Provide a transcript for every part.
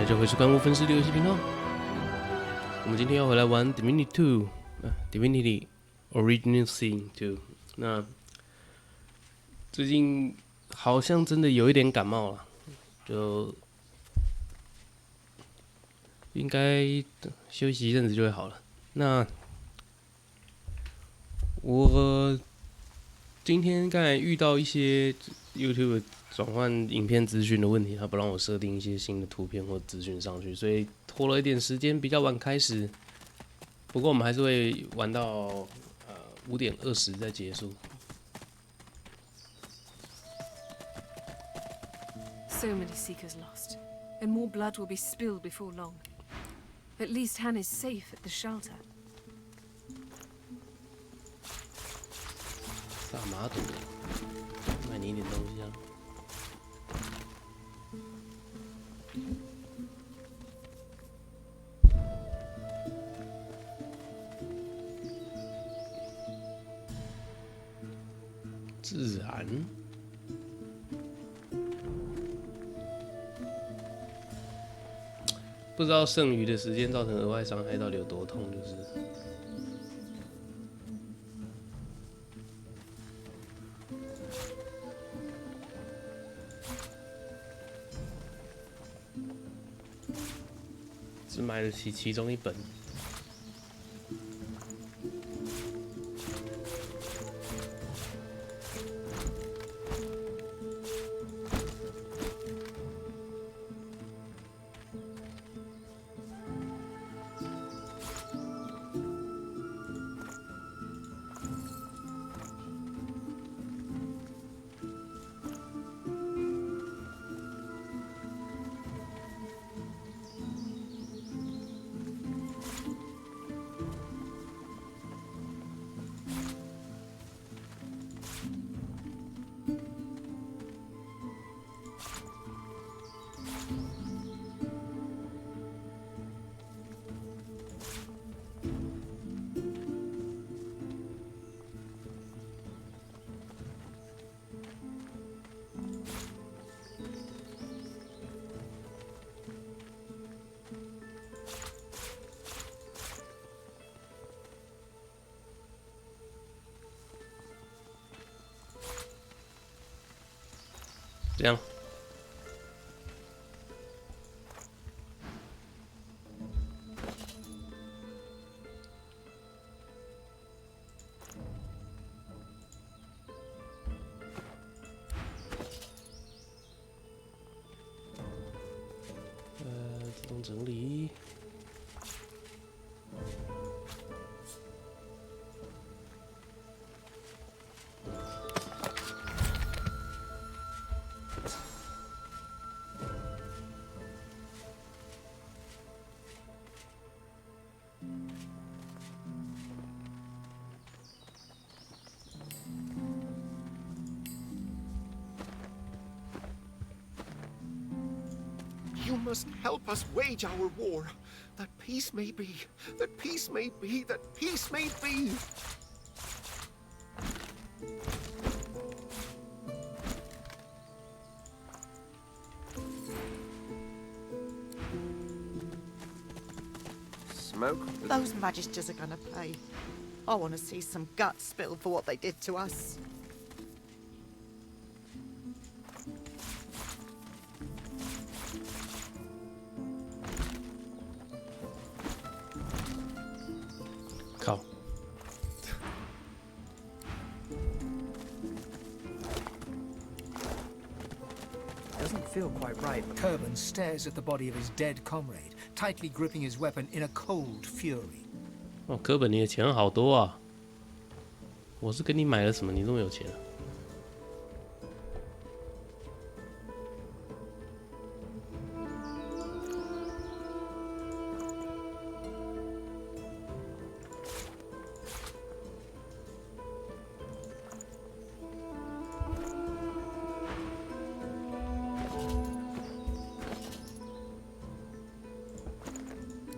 家回收看Wolfens的游戏频道。我们今天要回来玩 Divinity 2， Divinity Original Sin 2。那最近好像真的有一点感冒了，就应该休息一阵子就会好了。那我今天刚才遇到一些 YouTube 转换影片资讯的问题，它不让我设定一些新的图片或资讯上去，所以拖了一点时间，比较晚开始。不过我们还是会玩到5点20再结束。So many seekers lost, and more blood will be spilled before long. At least Han is safe at the shelter. 大马桶，卖你一点东西啊！自然，不知道剩余的时间造成额外伤害到底有多痛，就是。只买得起其中一本。这样，自动整理。You must help us wage our war, that peace may be, that peace may be, that peace may be. Smoke? Those magisters are gonna pay. I want to see some guts spilled for what they did to us. Doesn't feel quite right. Kerban stares at the body of his dead comrade, tightly gripping his weapon in a cold fury. 哦，科本，你的钱好多啊！我是跟你买了什么？你这么有钱啊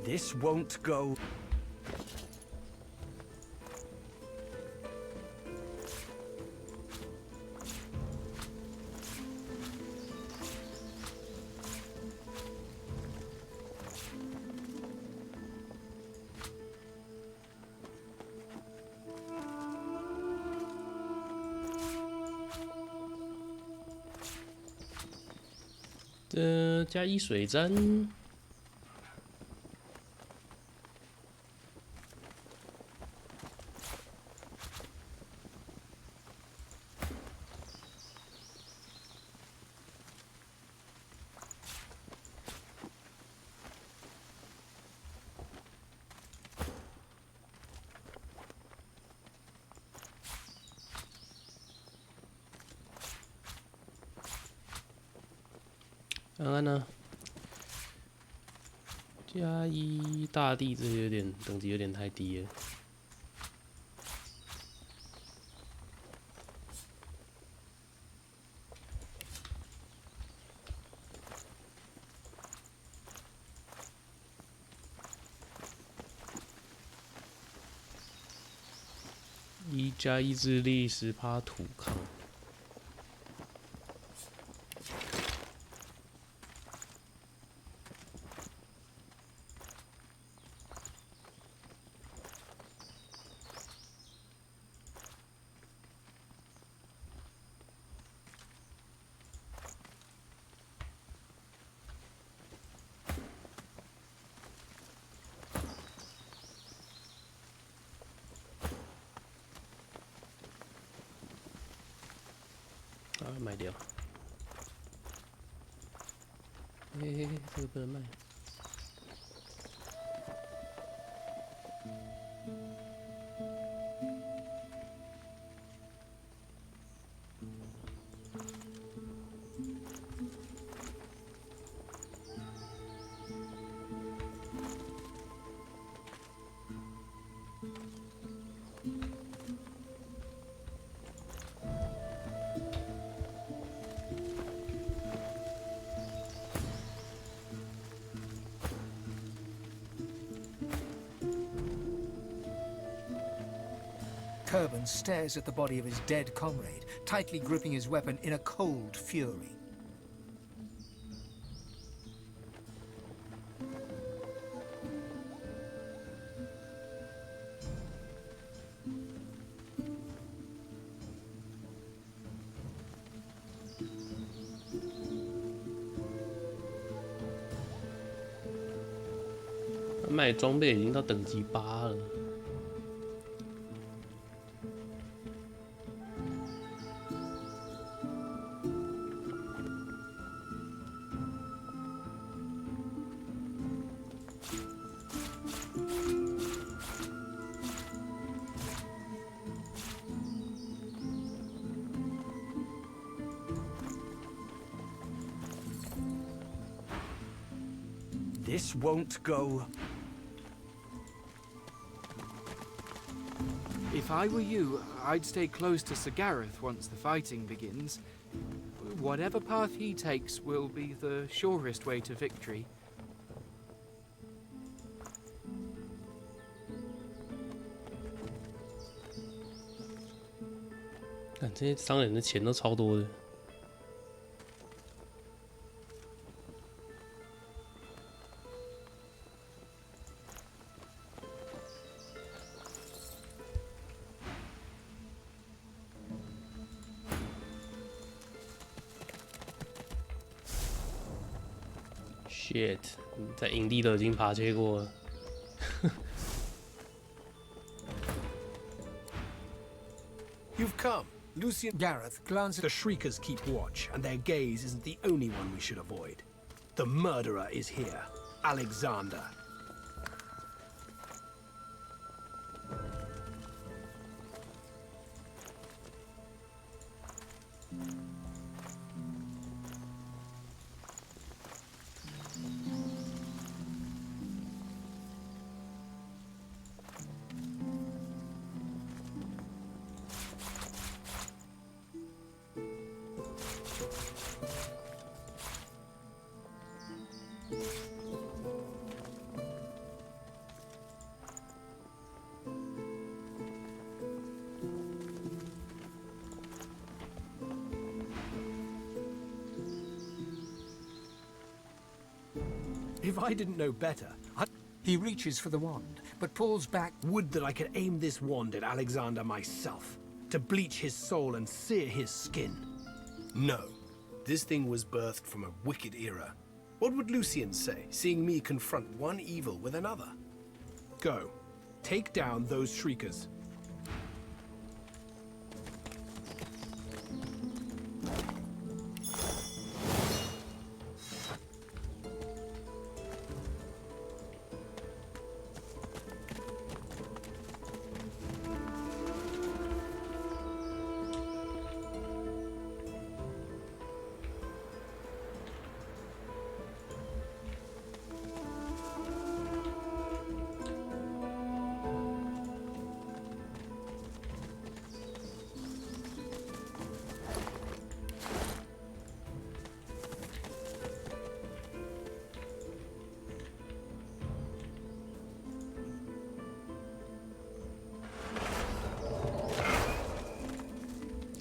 ？This won't go. 加一水沾。看看呢，加一大地这个有点等级有点太低了。1加意志力10%土抗。卖掉。这个不能卖。Kerben stares at the body of his dead comrade, tightly gripping his weapon in a cold fury. "卖装备已经到等级8了。This won't go. If I were you, I'd stay close to Sir Gareth once the fighting begins. Whatever path he takes will be the surest way to victory. 看这些商人的钱都超多的。Shit， 在营地都已经爬切过了。You've come. Lucian Gareth glances. The Shriekers keep watch, and their gaze isn't the only one we should avoid. The murderer is here, Alexander. If I didn't know better, He reaches for the wand, but pulls back. would that I could aim this wand at Alexander myself, to bleach his soul and sear his skin. No, This thing was birthed from a wicked era. What would Lucian say, seeing me confront one evil with another? Go. Take down those shriekers.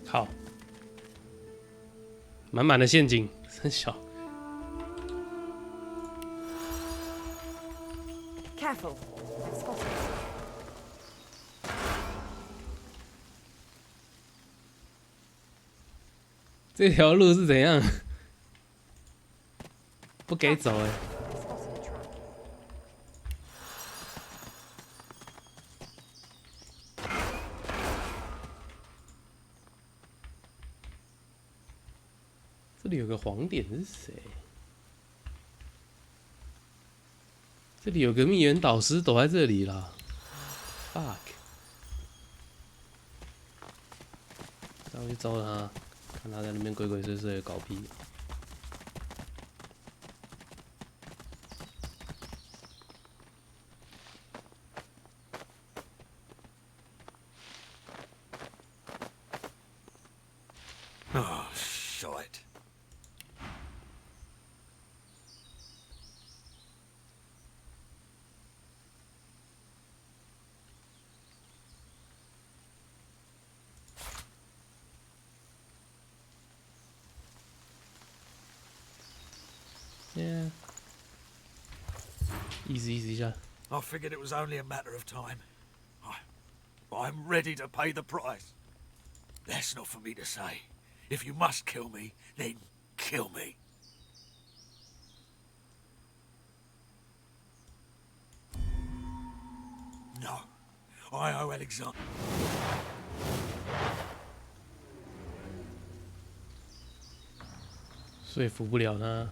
好，满满的陷阱，真小。Careful. Spotted. 这条路是怎样？不给走哎、Spotted a trap. 这里有个黄点是谁？这里有个秘缘导师躲在这里啦 ！fuck， 然后去找他，看他在那边鬼鬼祟祟的搞屁。Oh, shite. Yeah. Easy, easy 一下。 I figured it was only a matter of time. I'm ready to pay the price. That's not for me to say. If you must kill me, then kill me. No, I owe Alexander. 说服不了他。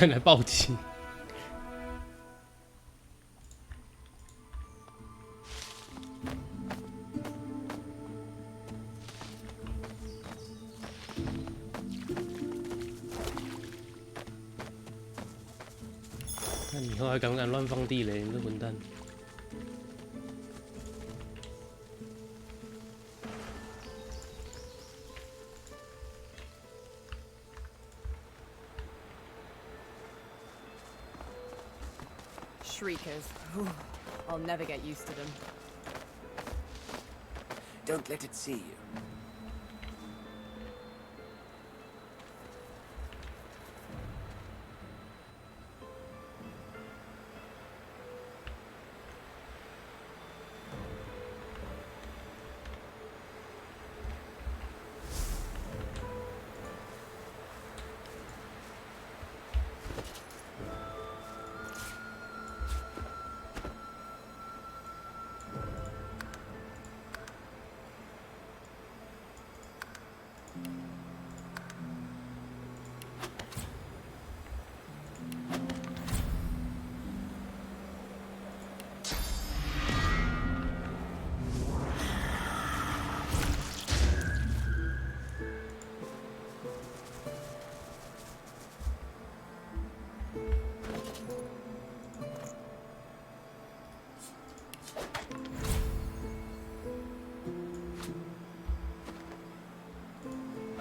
来报警！看你以后还敢不敢乱放地雷？你这混蛋！ Shriekers. Whew. I'll never get used to them. Don't let it see you.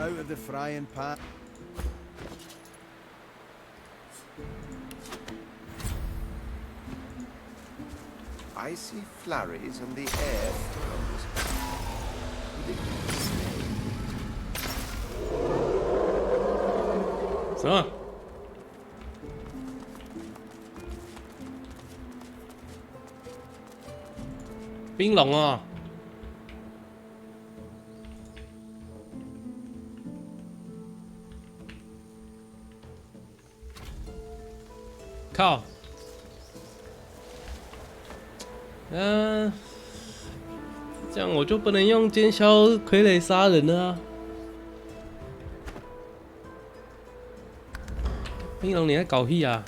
out of the frying pan. I see flurries and the air throws. 什么？冰龙哦！靠！这样我就不能用尖削傀儡杀人了啊！冰龙，你在搞屁啊！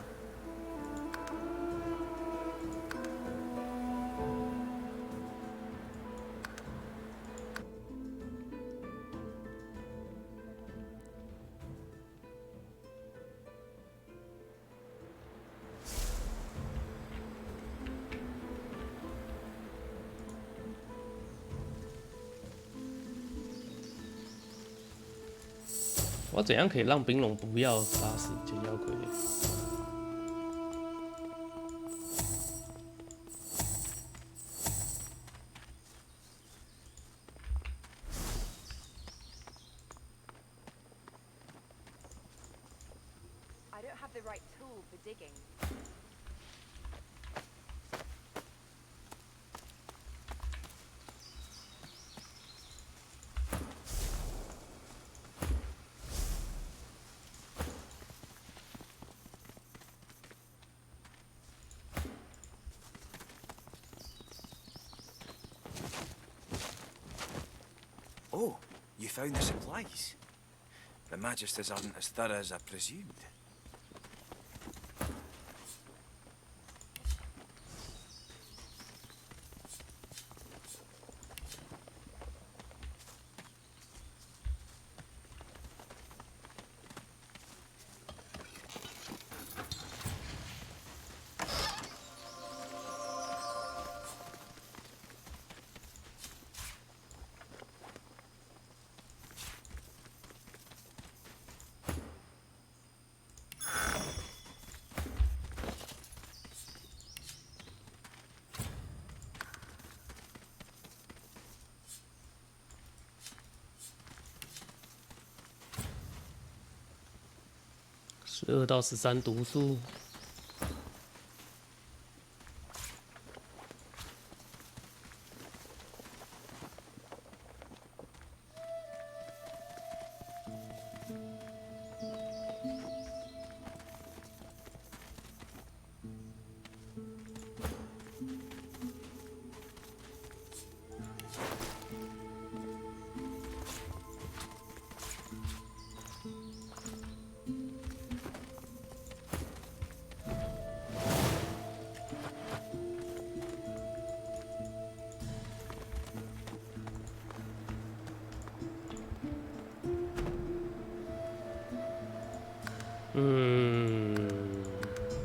我怎样可以让冰龙不要杀死尖椒傀儡？I don't have the right tool for digging. Oh, you found the supplies. The Magisters aren't as thorough as I presumed.12到13毒素。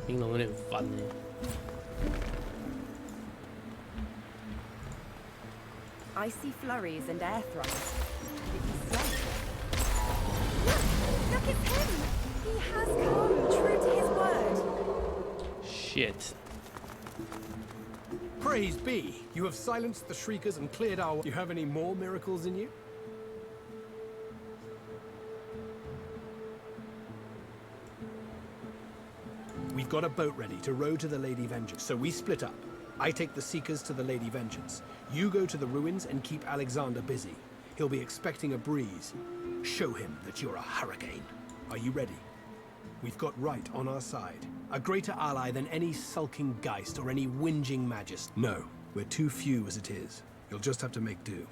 冰龙有点烦欸。I see flurries and air thrusts. Did he slay? Look, it's him! He has come, true to his word. Shit. Praise be! You have silenced the shriekers and cleared our... You have any more miracles in you? We've got a boat ready to row to the Lady Vengeance, so we split up. I take the Seekers to the Lady Vengeance. You go to the ruins and keep Alexander busy. He'll be expecting a breeze. Show him that you're a hurricane. Are you ready? We've got right on our side. A greater ally than any sulking Geist or any whinging Magist. No, we're too few as it is. You'll just have to make do.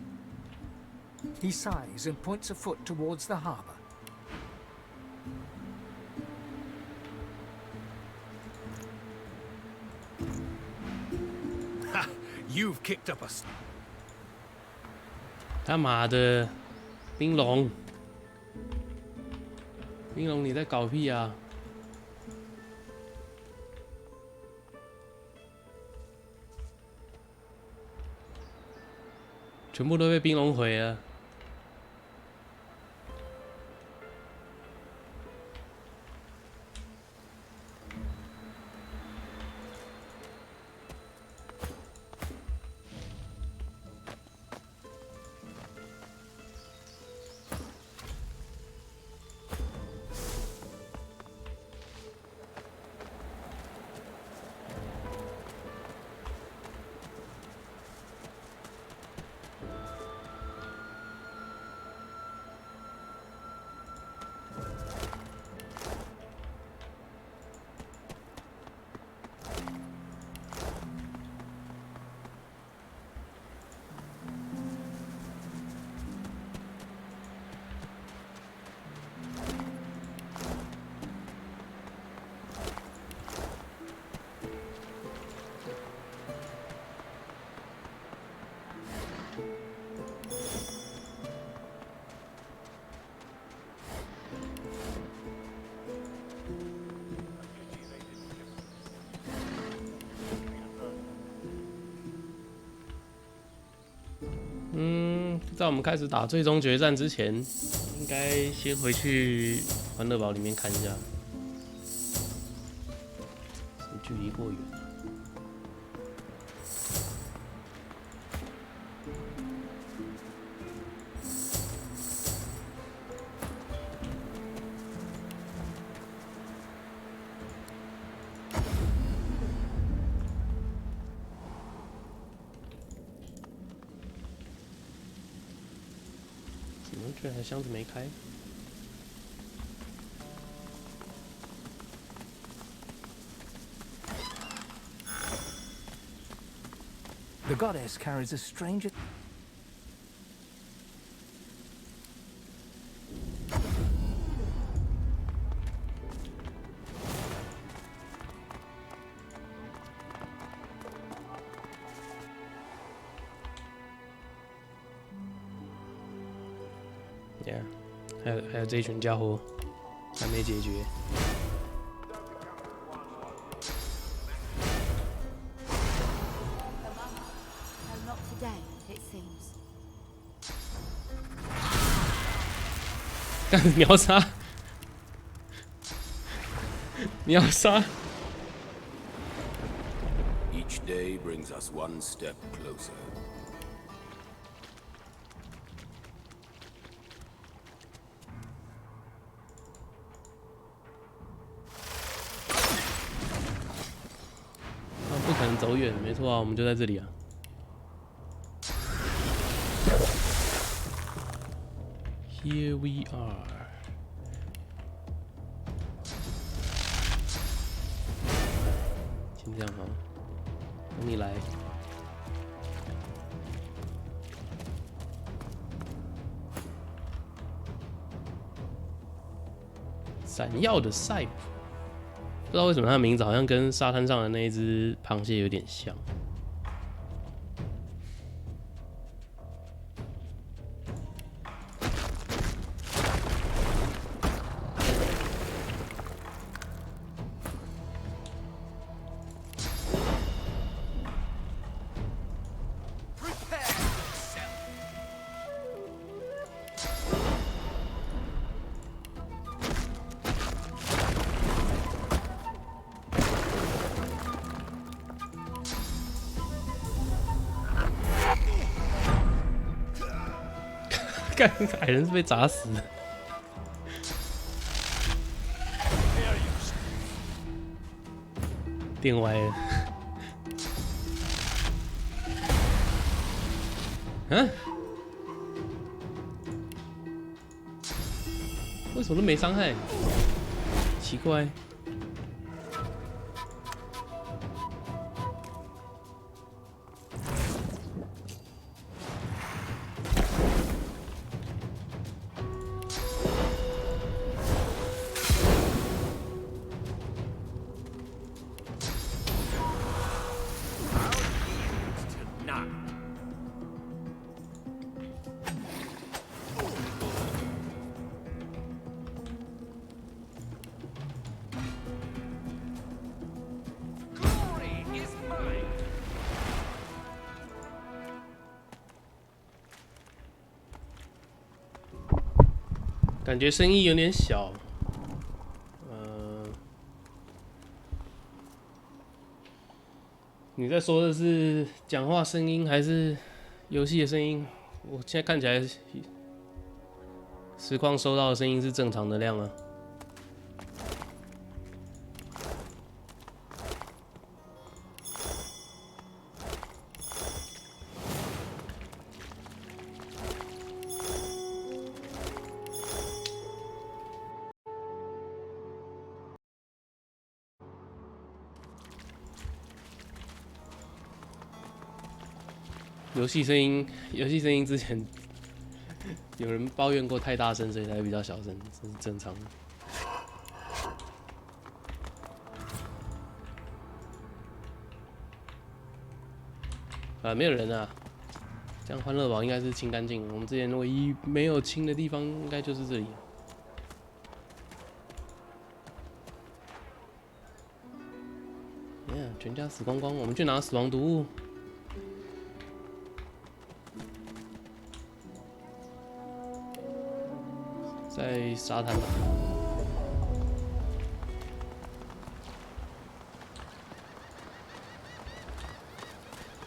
He sighs and points a foot towards the harbour. Ha! You've kicked up a... 他妈的，冰龙，冰龙你在搞屁啊！全部都被冰龙毁了。在我们开始打最终决战之前，应该先回去欢乐堡里面看一下。距离过远。 怎么居然还箱子没开？ The goddess carries a strange. Yeah， 还有这一群家伙还没解决。 干秒杀！秒杀！ Each day brings us one step closer. 不可能走远，没错啊，我们就在这里啊。 Here we are。先这样好，等你来。闪耀的赛普，不知道为什么它的名字好像跟沙滩上的那一只螃蟹有点像。 干，矮人是被砸死的。电歪了。嗯？为什么都没伤害？奇怪。 感觉声音有点小，你在说的是讲话声音还是游戏的声音？我现在看起来实况收到的声音是正常的量啊。 游戏声音之前有人抱怨过太大声，所以才会比较小声，这是正常的。啊，没有人啊，这样欢乐堡应该是清干净。我们之前唯一没有清的地方，应该就是这里。全家死光光，我们去拿死亡毒物。在沙滩吧。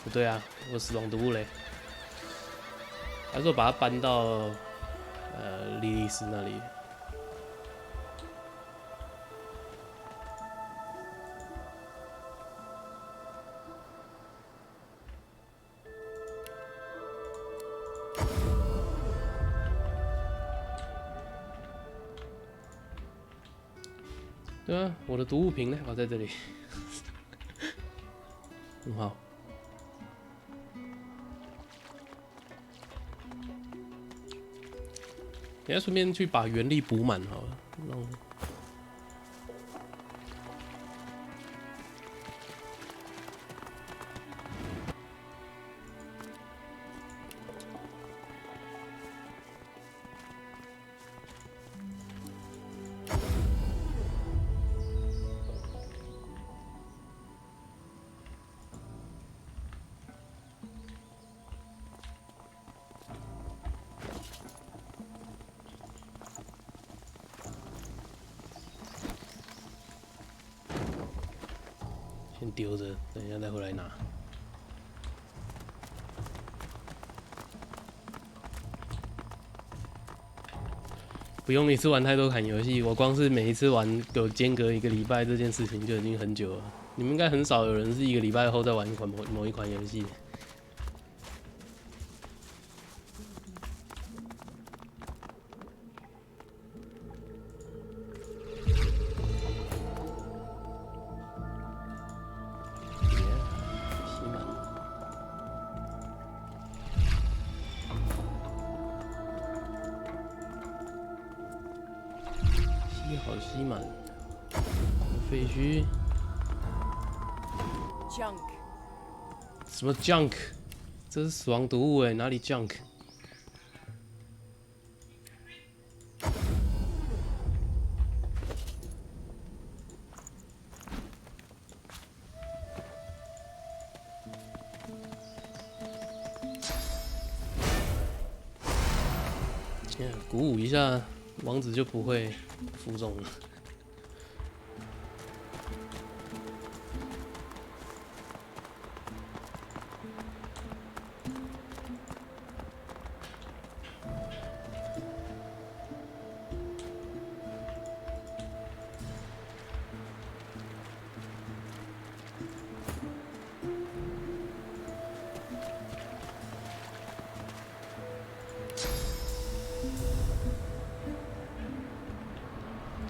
不对啊，我死亡毒物嘞。还是我把它搬到莉莉丝那里。对啊，我的毒物瓶呢？我在这里，很好。等下顺便去把原力补满好了，先丢着，等一下再回来拿。不用一次玩太多款游戏，我光是每一次玩有间隔1个礼拜这件事情就已经很久了。你们应该很少有人是1个礼拜后再玩某一款游戏。好吸满，废墟。Junk。什么 junk？ 这是死亡毒物哎，哪里 junk？ 鼓舞一下，王子就不会负重了。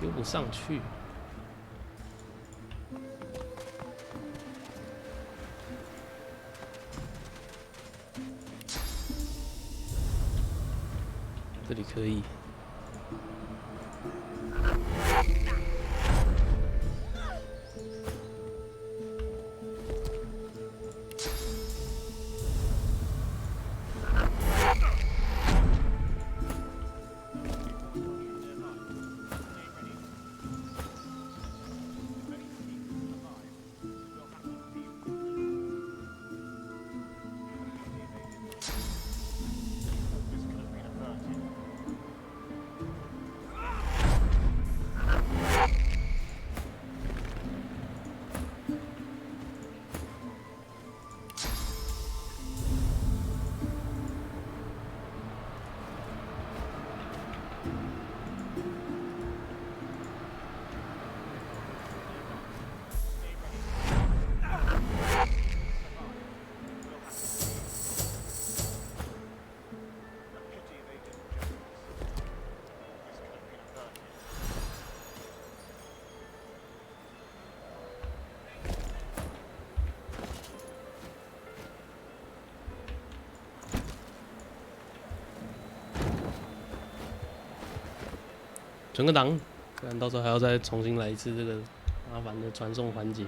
丢不上去。这里可以。存个档，不然到时候还要再重新来一次这个麻烦的传送环节。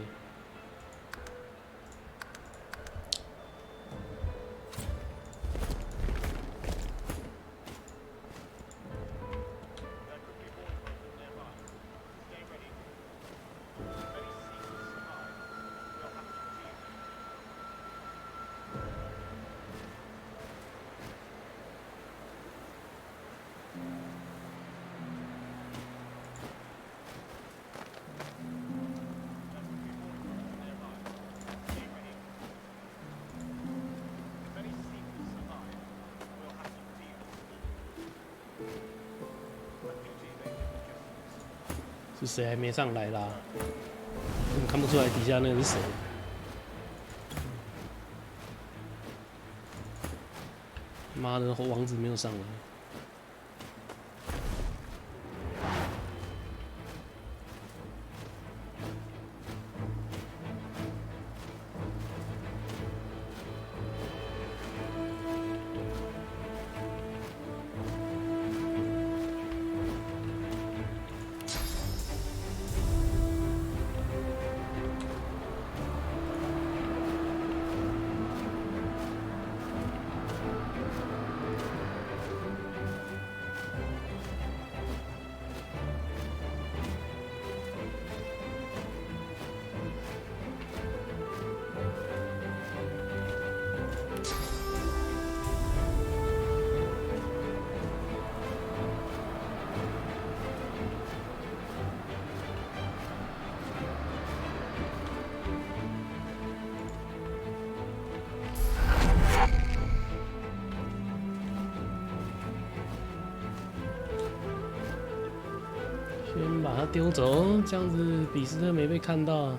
是谁还没上来啦？根本看不出来底下那个是谁。妈的，王子没有上来。先把它丢走，这样子比斯特没被看到。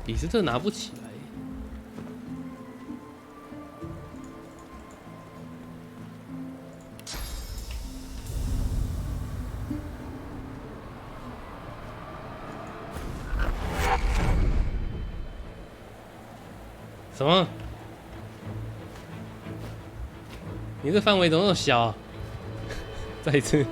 比斯特拿不起来。什么？你这范围怎么那么小啊？再一次。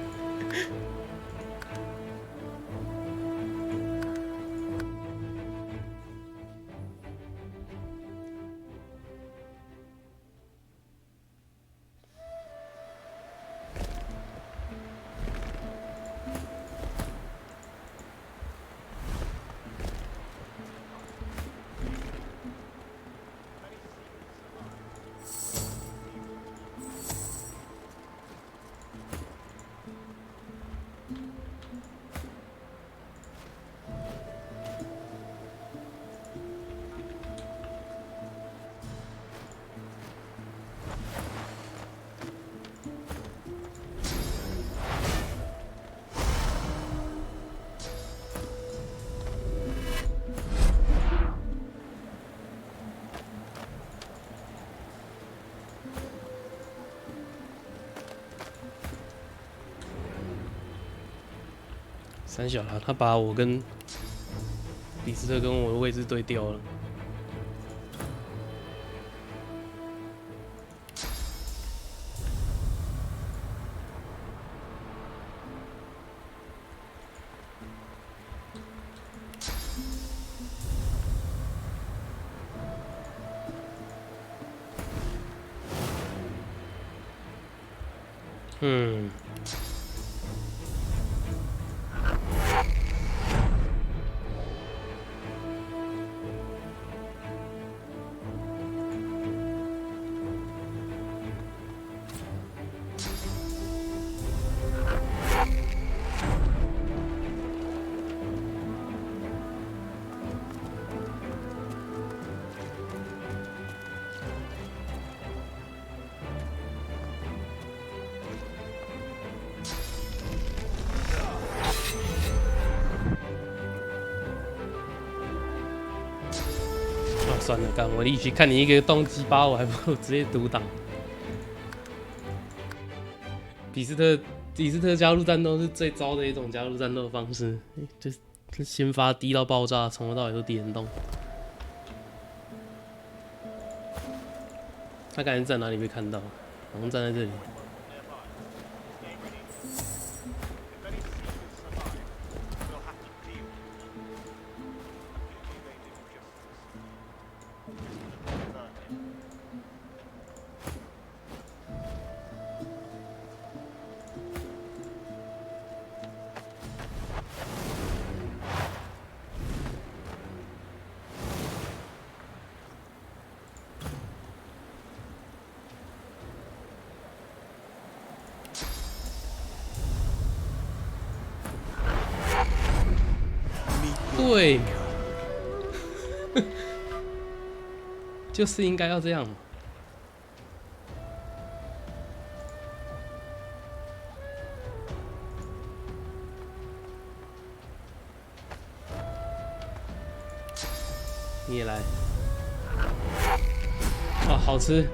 三小啦，他把我跟比斯特跟我的位置对调了。算了，干我力气看你一个动机8，我还不如直接独挡。比斯特加入战斗是最糟的一种加入战斗方式，就是先发低到爆炸，从头到尾都低人动。他刚才在哪里被看到？好像站在这里。对，就是应该要这样。你也来。哇，好吃！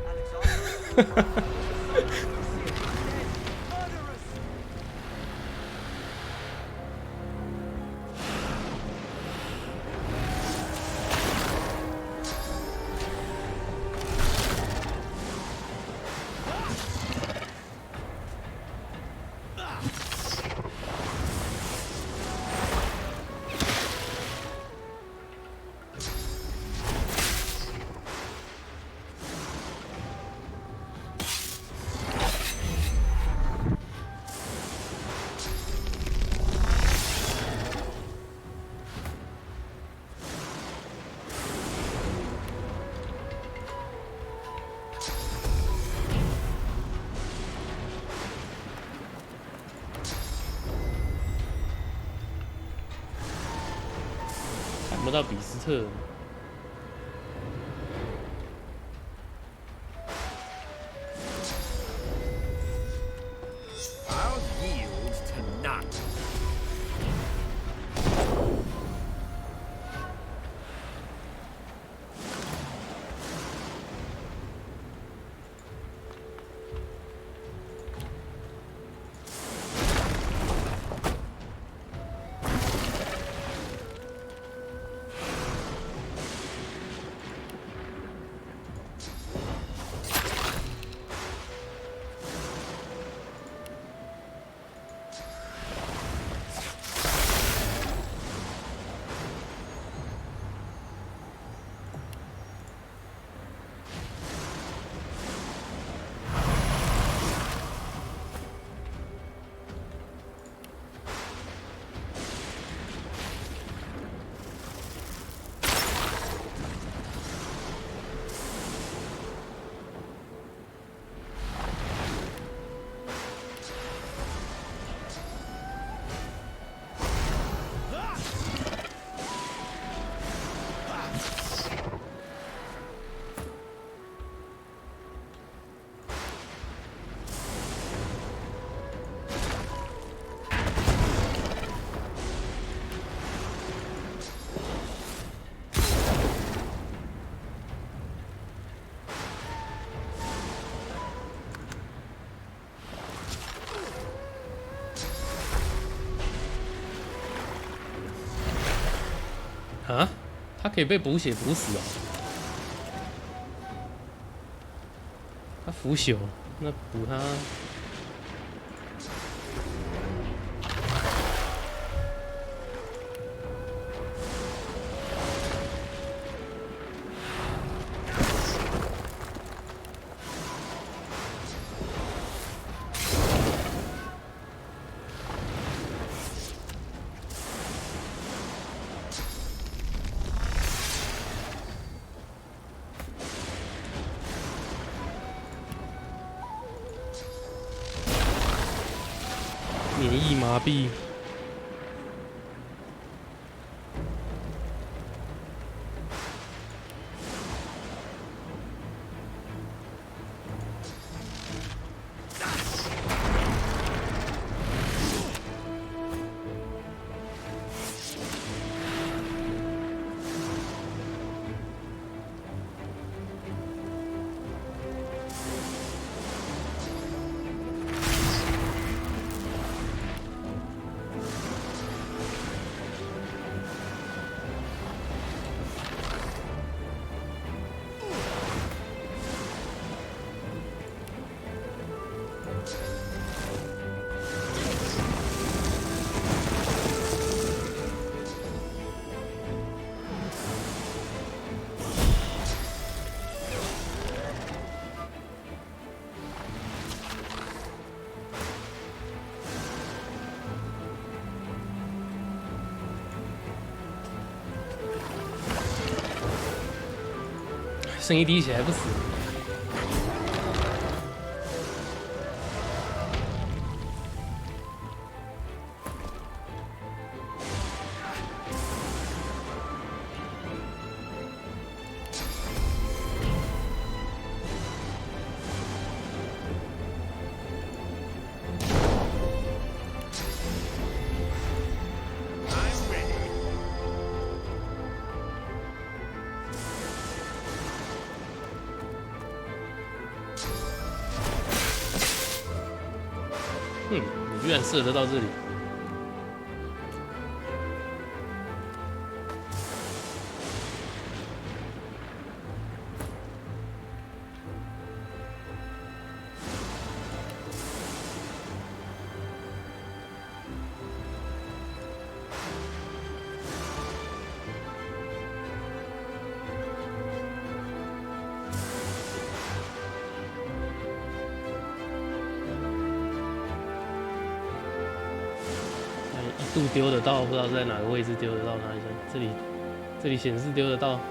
看不到比斯特。I'll yield to none. 啊，他可以被补血补死哦。他腐朽，那补他。免疫麻痹。剩一滴血还不死。你居然射得到这里。度丢得到，不知道在哪个位置丢得到它一下。这里显示丢得到，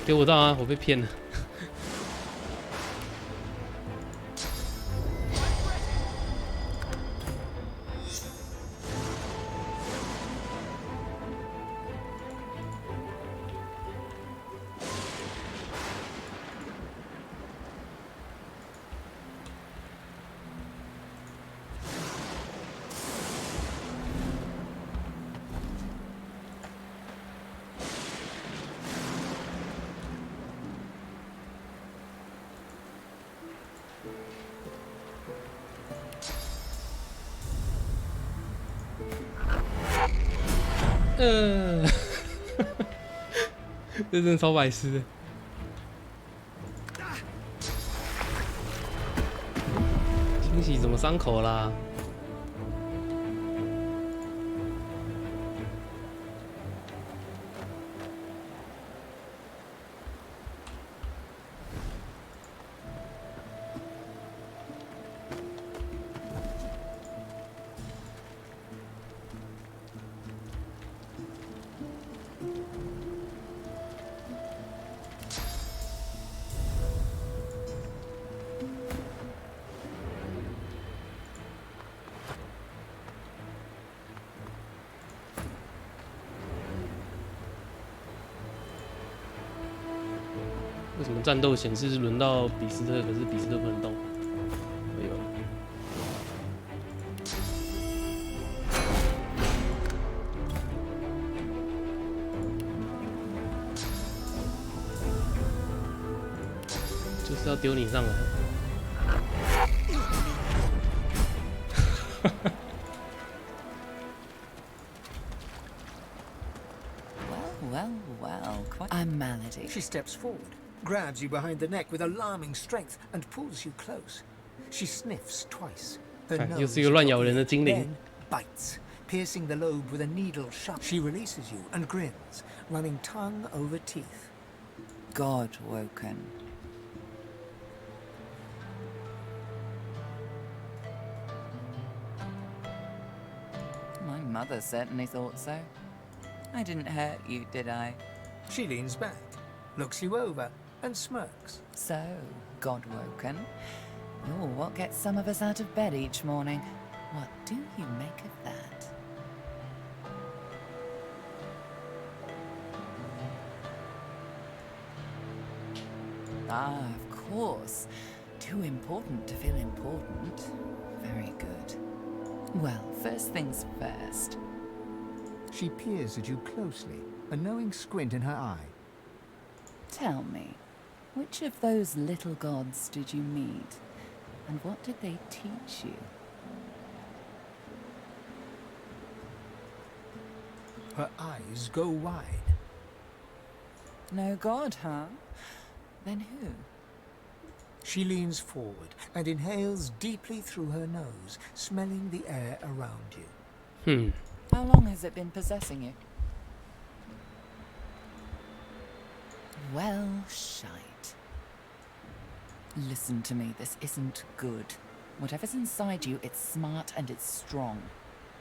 丢不到啊！我被骗了。这真的超白痴的。清洗什么伤口啦？为什么战斗显示是轮到比斯特，可是比斯特不能动？哎呦！就是要丢你上来。I'm Malady. She steps forward, grabs you behind the neck with alarming strength, and pulls you close. She sniffs twice. Her nose 又是一个乱咬人的精灵。 then bites, piercing the lobe with a needle sharp. She releases you and grins, running tongue over teeth. God woken. My mother certainly thought so. I didn't hurt you, did I? She leans back, looks you over, and smirks. So, God woken, you're what gets some of us out of bed each morning. What do you make of that? Ah, of course. Too important to feel important. Very good. Well, first things first. She peers at you closely, a knowing squint in her eye. Tell me, which of those little gods did you meet? And what did they teach you? Her eyes go wide. No god, huh? Then who? She leans forward and inhales deeply through her nose, smelling the air around you. How long has it been possessing you? Well, shite. Listen to me, this isn't good. Whatever's inside you, it's smart and it's strong.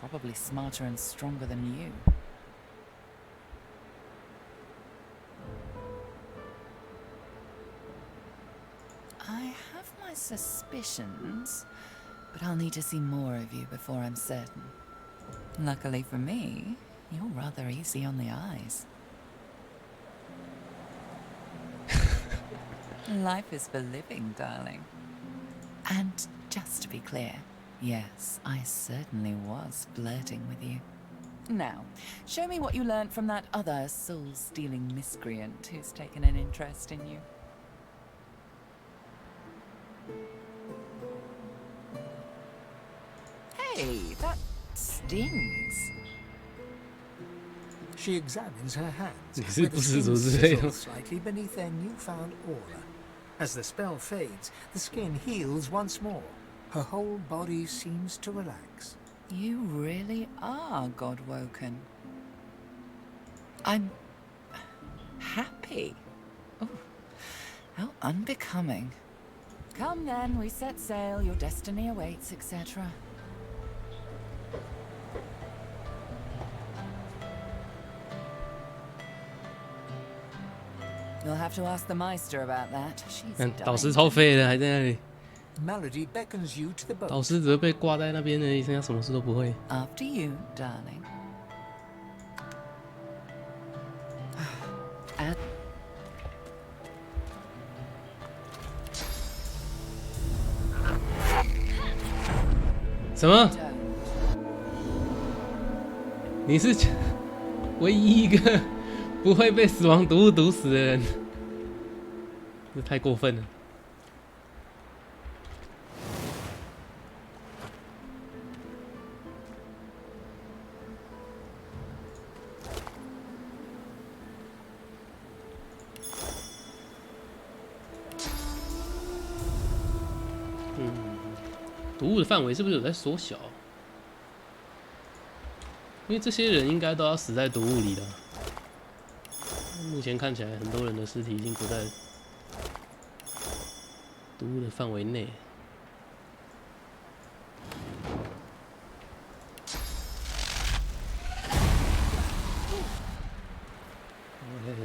Probably smarter and stronger than you. I have my suspicions, but I'll need to see more of you before I'm certain. Luckily for me, you're rather easy on the eyes. Life is for living, darling. And just to be clear, yes, I certainly was flirting with you. Now, show me what you learned from that other soul-stealing miscreant who's taken an interest in you. stings. She examines her hands, 你是 where 不 the 知 skin 足之类的 sizzles slightly beneath their newfound aura. As the spell fades, the skin heals once more. Her whole body seems to relax. You really are God-woken. I'm happy. Oh, how unbecoming. Come then, we set sail, your destiny awaits, etc. You'll have to ask the Meister about that. She's 看 dying. 导师超废的，还在那里。 Melody beckons you to the boat. 导师只会被挂在那边而已，剩下什么事都不会。 After you, darling. And 什么？你是唯一一个不会被死亡毒物毒死的人，这太过分了。毒物的范围是不是有在缩小？因为这些人应该都要死在毒物里了。目前看起来，很多人的尸体已经不在毒物的范围内。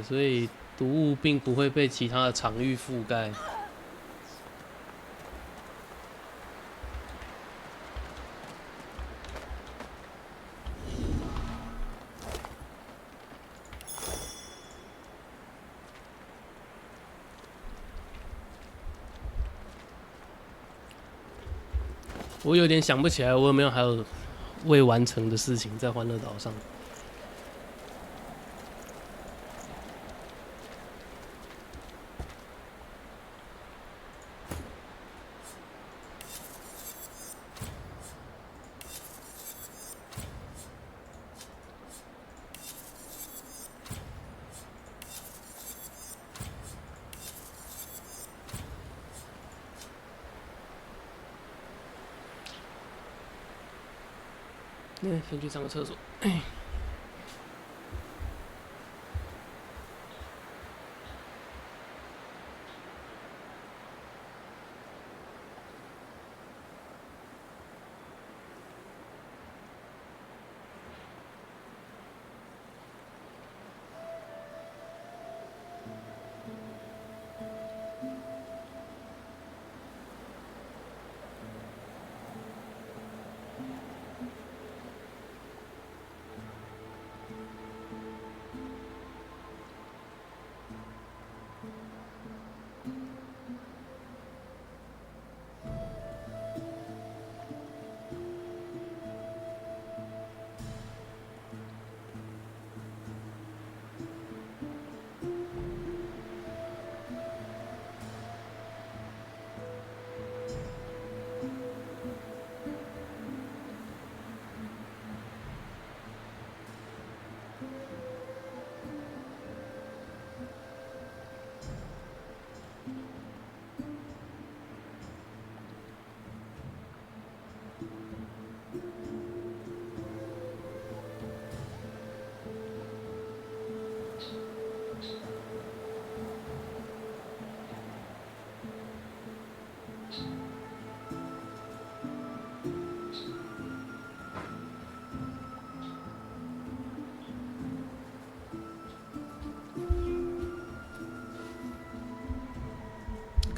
所以毒物并不会被其他的场域覆盖。 我有点想不起来，我有没有还有未完成的事情在欢乐岛上。先去上个厕所。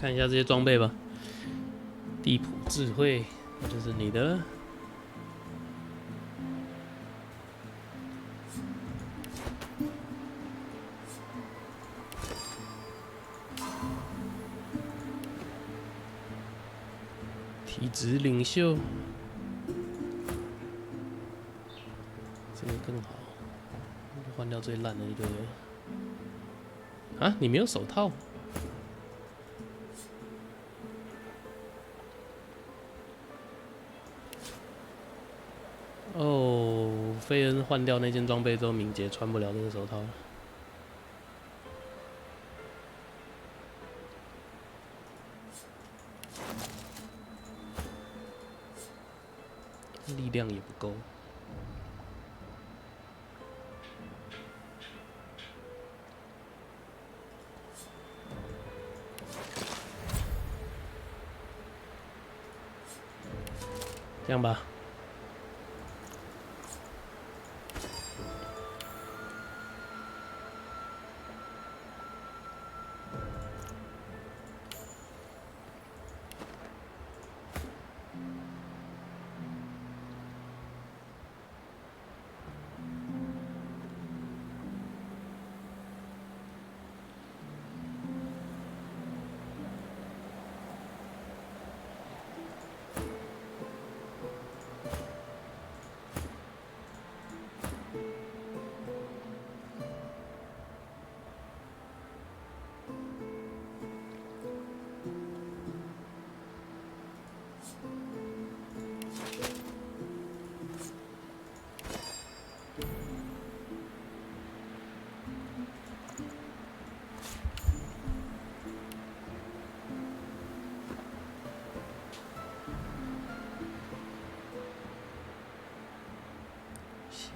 看一下这些装备吧。地谱智慧，那就是你的。体质领袖，这个更好。换掉最烂的一个。啊，你没有手套？ 哦，哦，费恩换掉那件装备之后，敏捷穿不了这个手套了。力量也不够。这样吧。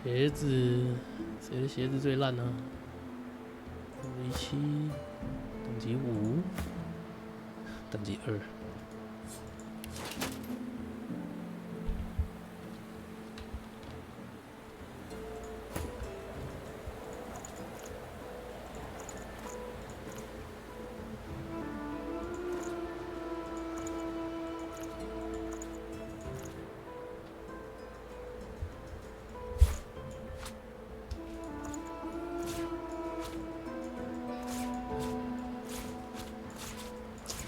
鞋子，谁的鞋子最烂呢？等级7，等级5，等级2。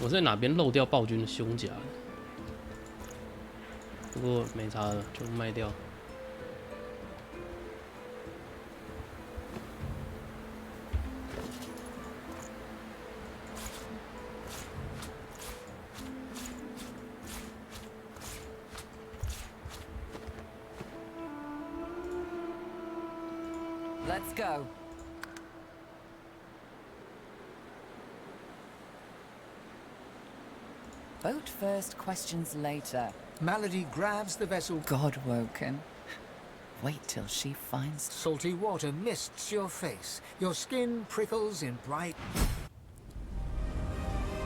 我在哪边漏掉暴君的胸甲？不过没差了，就卖掉。Let's go. Boat first, questions later. Malady grabs the vessel. God-woken. Wait till she finds... Salty water mists your face. Your skin prickles in bright...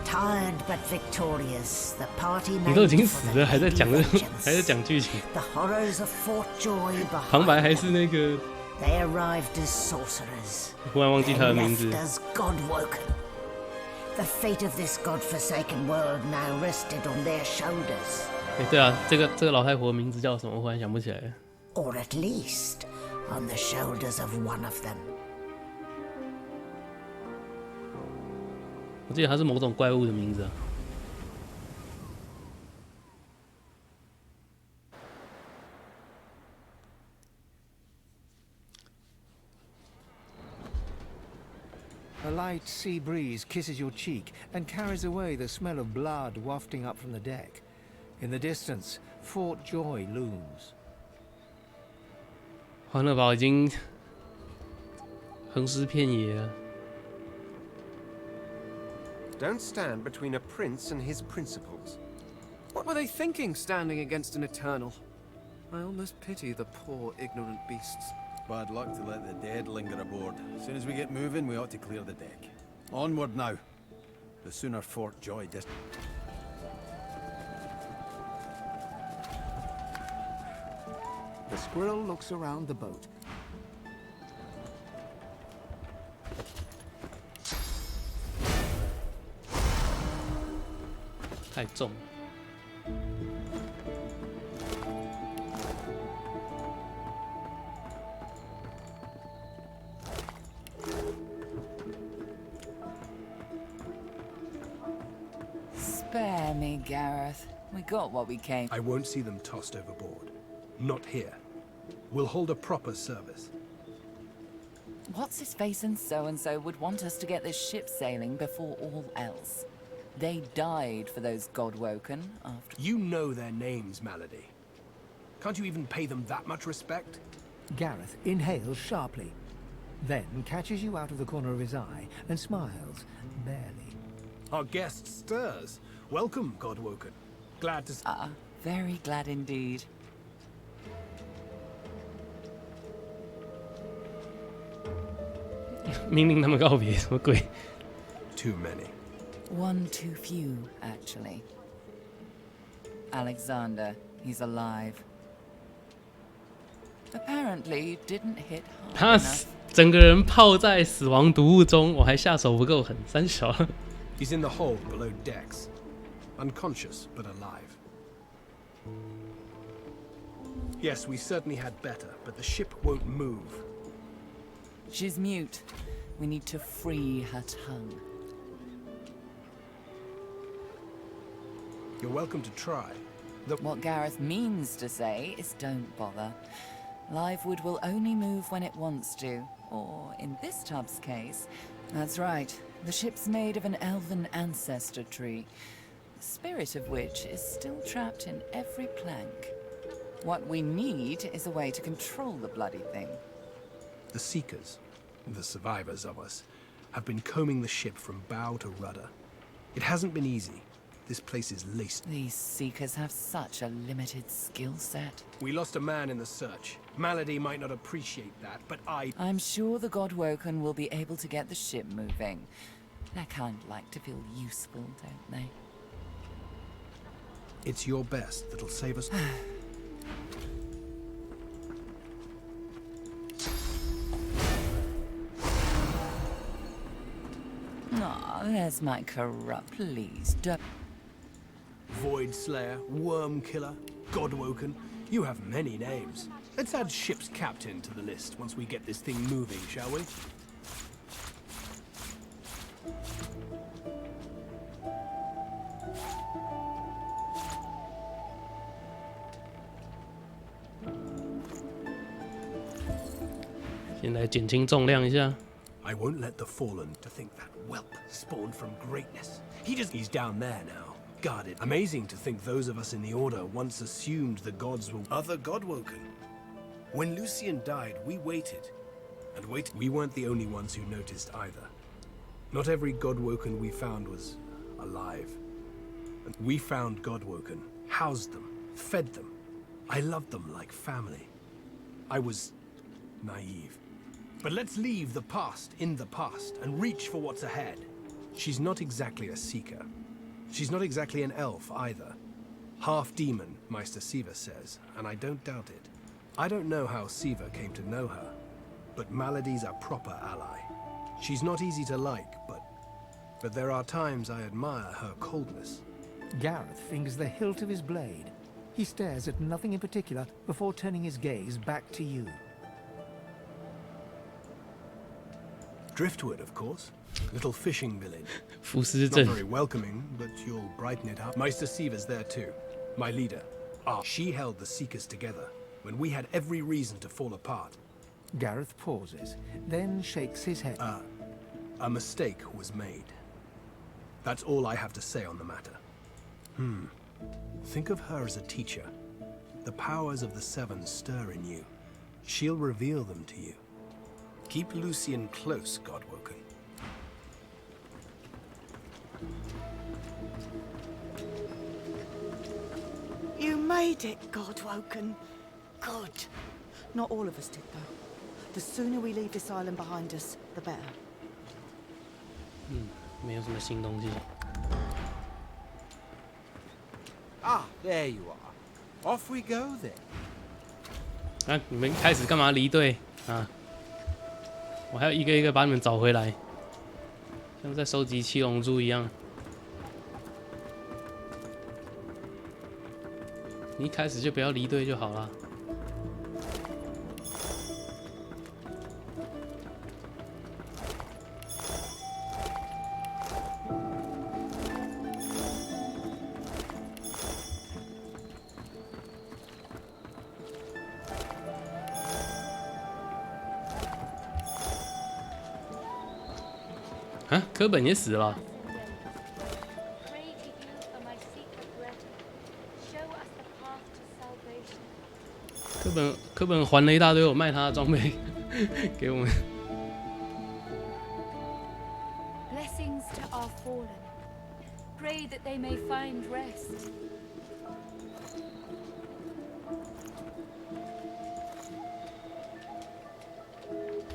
Tired but victorious, the party 你都已经死了，还在讲剧情。 The horrors of Fort Joy behind 旁白还是那个。 They arrived as sorcerers. 忽然忘记他的名字。 As God-woken. The fate of this god-forsaken world now rested on their shoulders. 对啊，这个老太婆的名字叫什么？我忽然想不起来了。 Or at least on the shoulders of one of them. 我记得它是某种怪物的名字啊。 A light sea breeze kisses your cheek and carries away the smell of blood wafting up from the deck. In the distance, Fort Joy looms. 欢乐堡已经横尸遍野了。 Don't stand between a prince and his principles. What were they thinking, standing against an Eternal? I almost pity the poor, ignorant beasts. Bad luck to let the dead linger aboard. As soon as we get moving, we ought to clear the deck. Onward now. The sooner Fort Joy dis... The squirrel looks around the boat.太重。 Spare me, Gareth. We got what we came. I won't see them tossed overboard. Not here. We'll hold a proper service. What's his face and so would want us to get this ship sailing before all else. They died for those God-woken after... You know their names, Malady. Can't you even pay them that much respect? Gareth inhales sharply, then catches you out of the corner of his eye and smiles, barely. Our guest stirs. Welcome, Godwoken. Glad to... very glad indeed. Too many. One too few, actually. Alexander, he's alive. Apparently didn't hit hard 他 enough. 整个人泡在死亡毒雾中，我还下手不够狠，三小。He's in the hold below decks. Unconscious, but alive. Yes, we certainly had better, but the ship won't move. She's mute. We need to free her tongue. You're welcome to try. What Gareth means to say is don't bother. Livewood will only move when it wants to. Or, in this tub's case, that's right. The ship's made of an elven ancestor tree, the spirit of which is still trapped in every plank. What we need is a way to control the bloody thing. The Seekers, the survivors of us, have been combing the ship from bow to rudder. It hasn't been easy. This place is laced. These Seekers have such a limited skill set. We lost a man in the search. Malady might not appreciate that, but I'm sure the Godwoken will be able to get the ship moving. They kind of like to feel useful, don't they? It's your best that'll save us. Aw, there's my corrupt. Please don't. Void Slayer, Worm Killer, Godwoken. You have many names. Let's add ship's captain to the list once we get this thing moving, shall we? I won't let the Fallen to think that whelp spawned from greatness. He's down there now, guarded. Amazing to think those of us in the Order once assumed the gods were other Godwoken. When Lucian died, we waited. And waited. We weren't the only ones who noticed either. Not every Godwoken we found was alive. And we found Godwoken, housed them, fed them. I loved them like family. I was naive. But let's leave the past in the past and reach for what's ahead. She's not exactly a seeker. She's not exactly an elf either. Half demon, Meister Siva says, and I don't doubt it. I don't know how Siva came to know her, but Malady's a proper ally. She's not easy to like, but there are times I admire her coldness. Gareth fingers the hilt of his blade. He stares at nothing in particular before turning his gaze back to you. Driftwood, of course. Little fishing village. 浮尸 Not 镇 very welcoming, but you'll brighten it up. Meister Siva's there too. My leader. She held the Seekers together when we had every reason to fall apart. Gareth pauses, then shakes his head. A mistake was made. That's all I have to say on the matter. Think of her as a teacher. The powers of the Seven stir in you. She'll reveal them to you. Keep Lucian close, Godwoken. You made it, Godwoken. Good. Not all of us did, though. The sooner we leave this island behind us, the better. 没有什么新东西。 Ah, there you are. Off we go then. 啊，你们开始干嘛离队啊？我还要一个一个把你们找回来，像在收集七龙珠一样。你一开始就不要离队就好了。啊，柯本也死了。 Pray to you for my secret letter. Show us the path to salvation. 科本还了一大堆我卖他的装备给我们。Blessings to our fallen. Pray that they may find rest.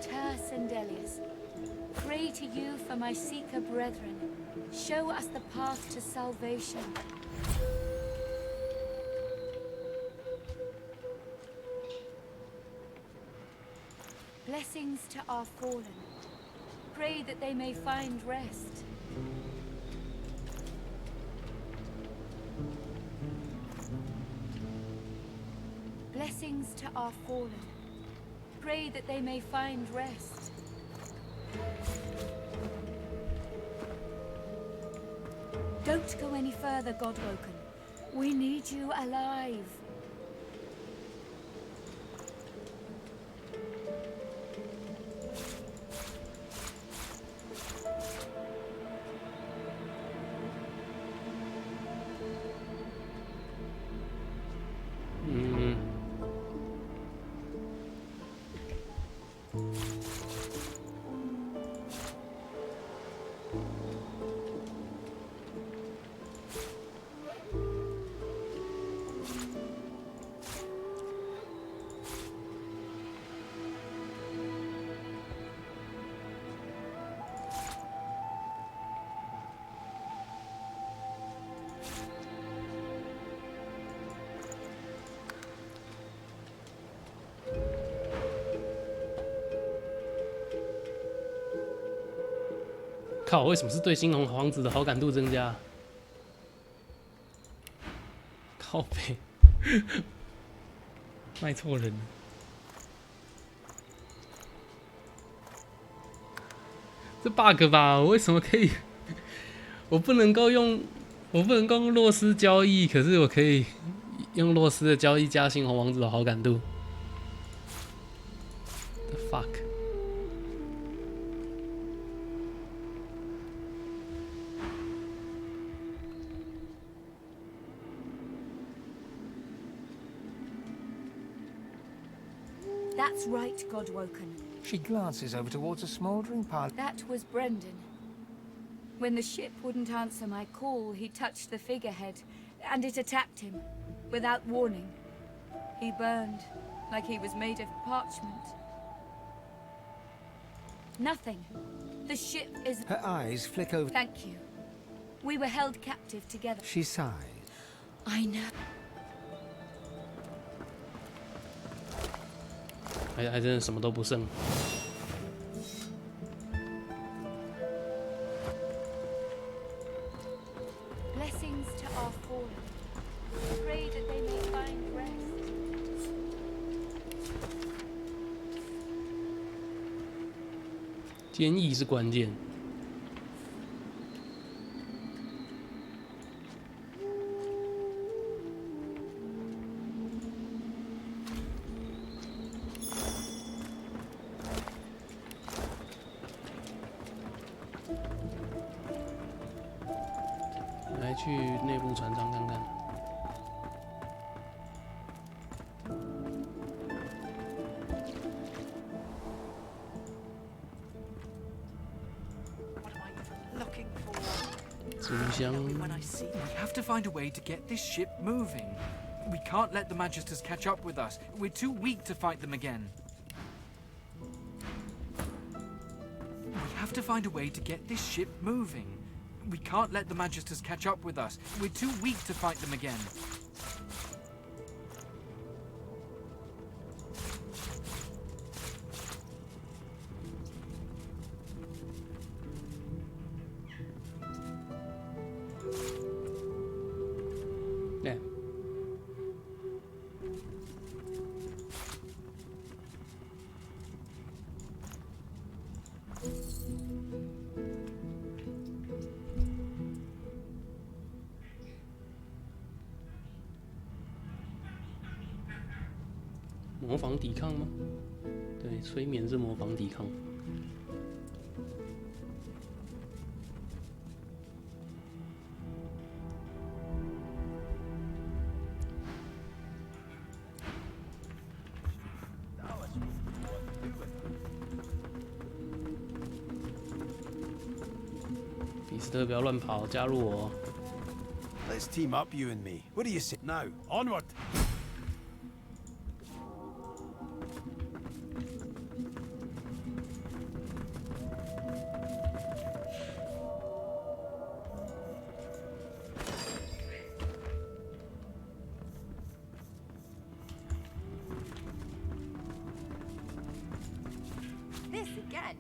Terse and Elias, pray to you for my Seeker brethren. Show us the path to salvation. Blessings to our fallen. Pray that they may find rest. Blessings to our fallen. Pray that they may find rest. Don't go any further, Godwoken. We need you alive.靠！为什么是对猩红皇子的好感度增加？靠北，卖错人了。这 bug 吧？我为什么可以？我不能够用洛斯交易，可是我可以用洛斯的交易加猩红王子的好感度。The fuck！ That's right, Godwoken. She glances over towards a smouldering pile. That was Brendan. When the ship wouldn't answer my call, he touched the figurehead, and it attacked him, without warning. He burned, like he was made of parchment. Nothing. The ship is... Her eyes flick over. Thank you. We were held captive together. She sighs. I know. 还真的什么都不剩。Blessings to our fallen. Pray that they may find rest. 坚毅是关键。来去内部船舱看看。纸箱。 We have to find a way to get this ship moving. We can't let the Magisters catch up with us. We're too weak to fight them again. We have to find a way to get this ship moving. We can't let the Magisters catch up with us. We're too weak to fight them again. Yeah. 模仿抵抗吗？对，催眠是模仿抵抗。李斯特不要乱跑，加入我。Let's team up, you and me. What do you say? Now, onward! This again.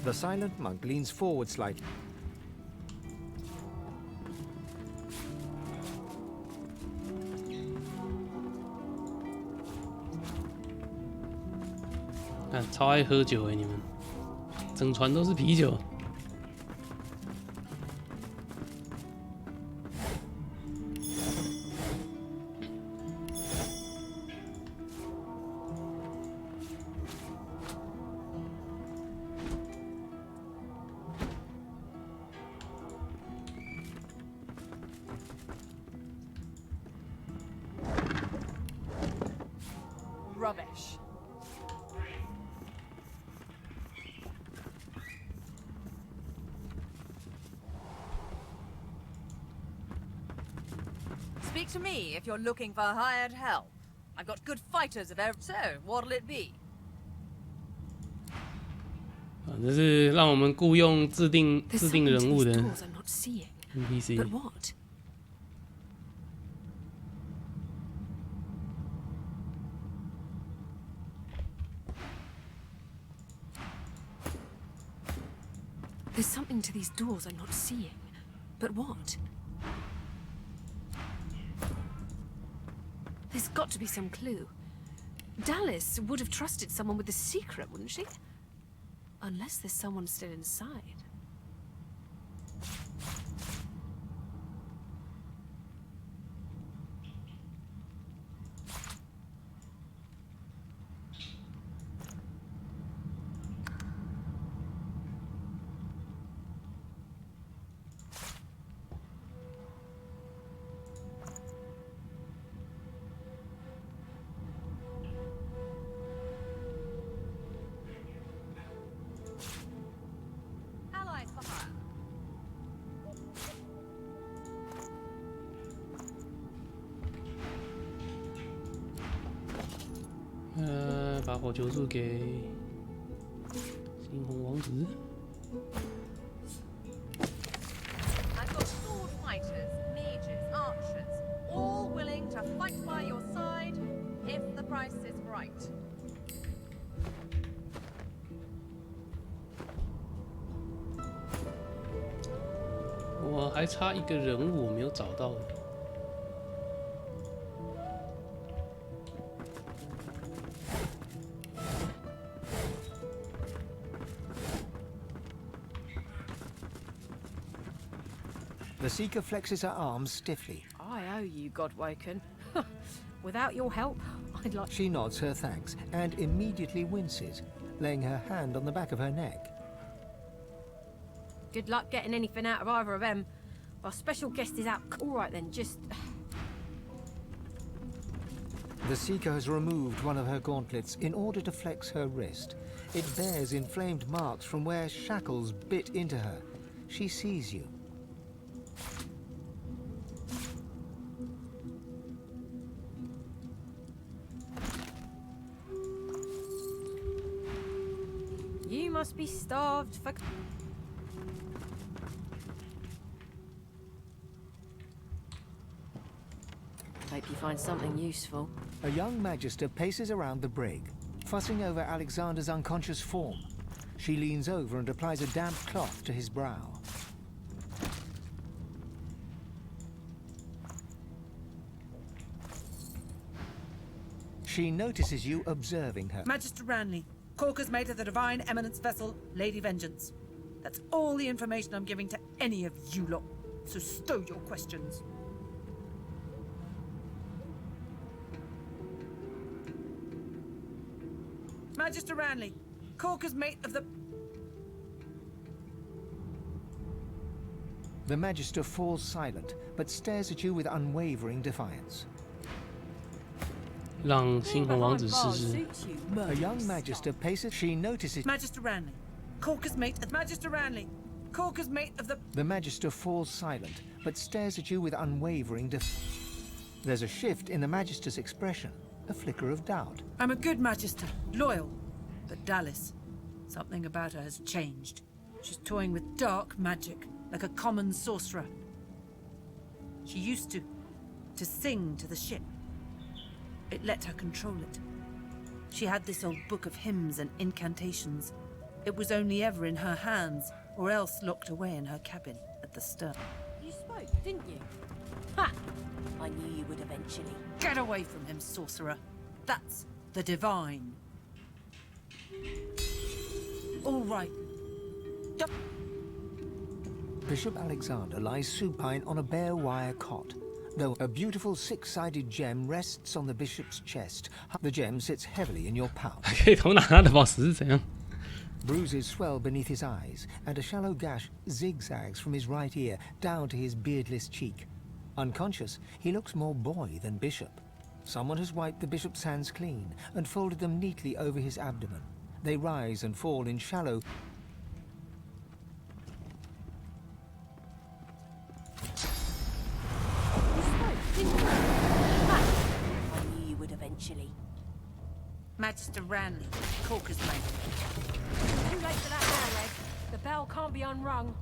The silent monk leans forward slightly. 看，超爱喝酒哎，你们，整船都是啤酒。Rubbish. Speak to me if you're looking for hired help. I've got good fighters of every. So, what'll it be? 这是让我们雇佣制定人物的 NPC。 But what? There's something to these doors I'm not seeing. But what? There's got to be some clue. Dallas would have trusted someone with a secret, wouldn't she? Unless there's someone still inside. Allies for hire. 把火球术给猩红王子。 I've got sword fighters, mages, archers, all willing to fight by your side if the price is right. 我还差一个人物我没有找到。 The Seeker flexes her arms stiffly. I owe you, Godwoken. Without your help, I'd like... She nods her thanks and immediately winces, laying her hand on the back of her neck. Good luck getting anything out of either of them. Our special guest is out. All right then, just... The Seeker has removed one of her gauntlets in order to flex her wrist. It bears inflamed marks from where shackles bit into her. She sees you. You must be starved for... Hope you find something useful. A young magister paces around the brig, fussing over Alexander's unconscious form. She leans over and applies a damp cloth to his brow. She notices you observing her. Magister Ranley, Corker's mate of the Divine Eminence vessel, Lady Vengeance. That's all the information I'm giving to any of you lot. So stow your questions. Magister Ranley, Corker's mate of the... The Magister falls silent, but stares at you with unwavering defiance. 让猩红王子试试。 A young Magister paces. She notices. Magister Ranley. Corker's mate of Magister Ranley. Corker's mate of the... The Magister falls silent, but stares at you with unwavering There's a shift in the Magister's expression, a flicker of doubt. I'm a good Magister, loyal. But Dallas, something about her has changed. She's toying with dark magic, like a common sorcerer. She used to sing to the ship. It let her control it. She had this old book of hymns and incantations. It was only ever in her hands, or else locked away in her cabin at the stern. You spoke, didn't you? Ha! I knew you would eventually. Get away from him, sorcerer. That's the divine. All right. Bishop Alexander lies supine on a bare wire cot, though a beautiful six-sided gem rests on the bishop's chest. The gem sits heavily in your pouch. 可以偷拿他的宝石是怎样？ Bruises swell beneath his eyes, and a shallow gash zigzags from his right ear down to his beardless cheek. Unconscious, he looks more boy than bishop. Someone has wiped the bishop's hands clean and folded them neatly over his abdomen. They rise and fall in shallow... I knew you would eventually. Magister Ranley, Corker's mate. Too late for that now, Ed. The bell can't be unrung.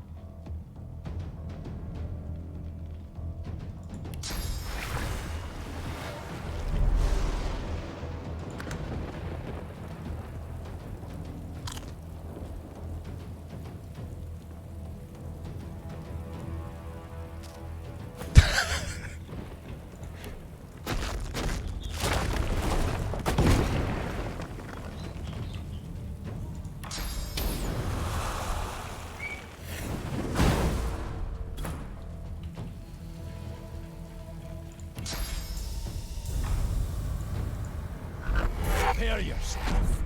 Prepare yourself.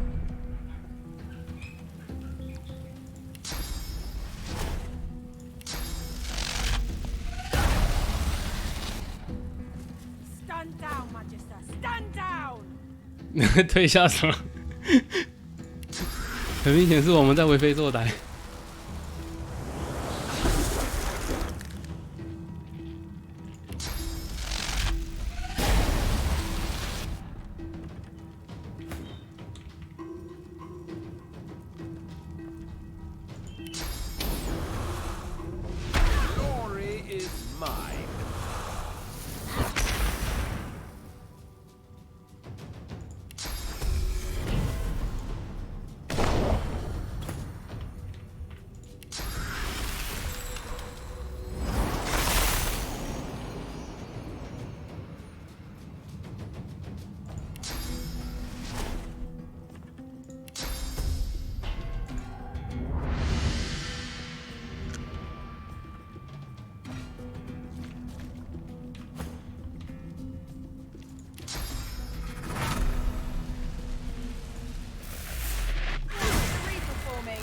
Stand down, Magister. Stand down. 退下什么？很明显是我们在为非作歹。Glory is mine. Read before me.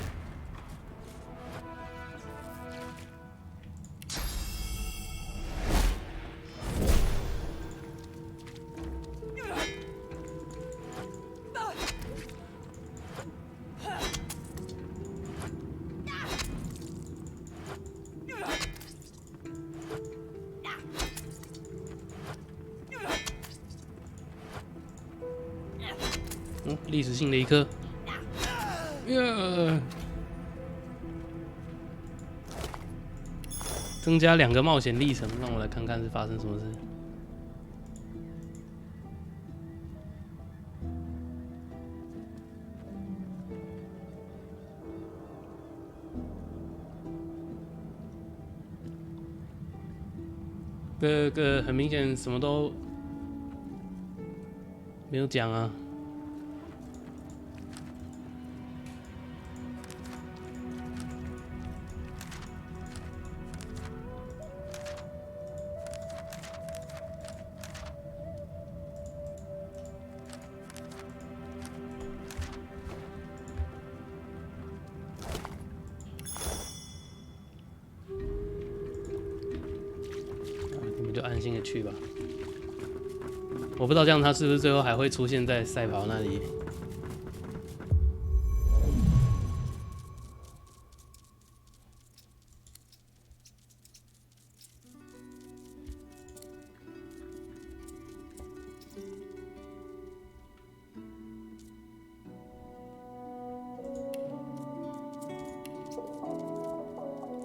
历史性的一刻。增加2个冒险历程，让我来看看是发生什么事。这个很明显什么都没有讲啊。就安心的去吧。我不知道这样他是不是最后还会出现在赛跑那里。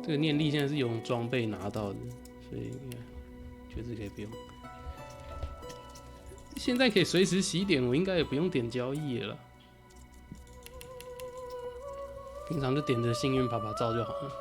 这个念力现在是用装备拿到的，所以确实可以不用。现在可以随时洗点，我应该也不用点交易了啦。平常就点着幸运爬爬照就好了。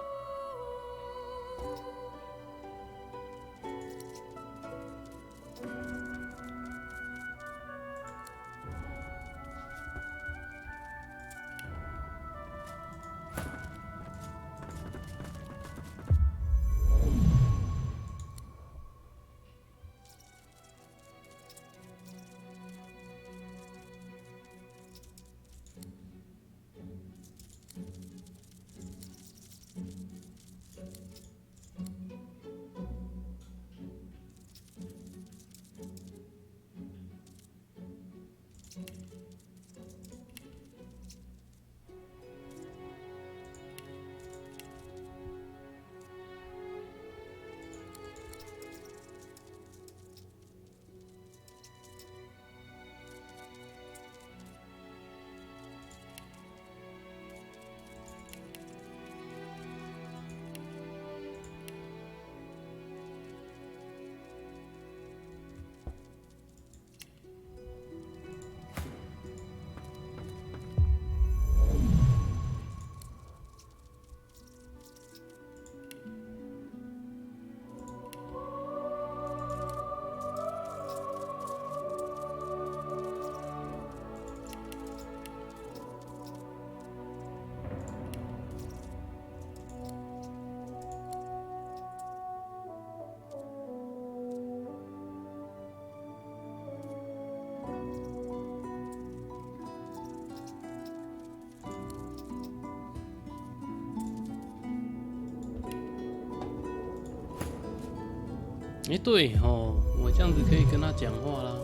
哎，对哦，我这样子可以跟他讲话啦。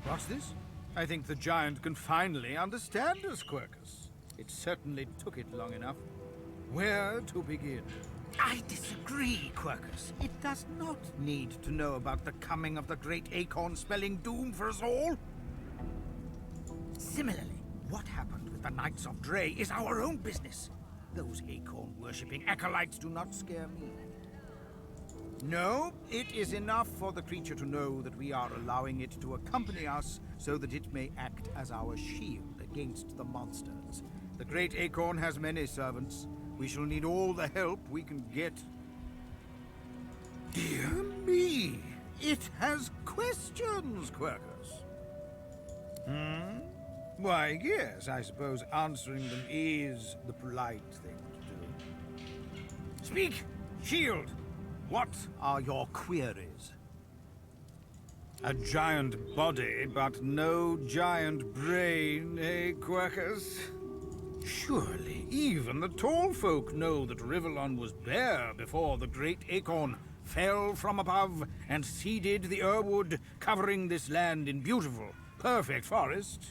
What's this? I think the giant can finally understand us, Quercus. It certainly took it long enough. Where to begin? I disagree, Quercus. It does not need to know about the coming of the great acorn spelling doom for us all. Similarly, what happened with the Knights of Dre is our own business. Those acorn-worshipping acolytes do not scare me. No, it is enough for the creature to know that we are allowing it to accompany us so that it may act as our shield against the monsters. The great acorn has many servants. We shall need all the help we can get. Dear me, it has questions, Quercus. Why, yes, I suppose answering them is the polite thing to do. Speak, shield! What are your queries? A giant body, but no giant brain, eh, Quercus? Surely even the tall folk know that Rivellon was bare before the great acorn fell from above and seeded the Urwood, covering this land in beautiful, perfect forest.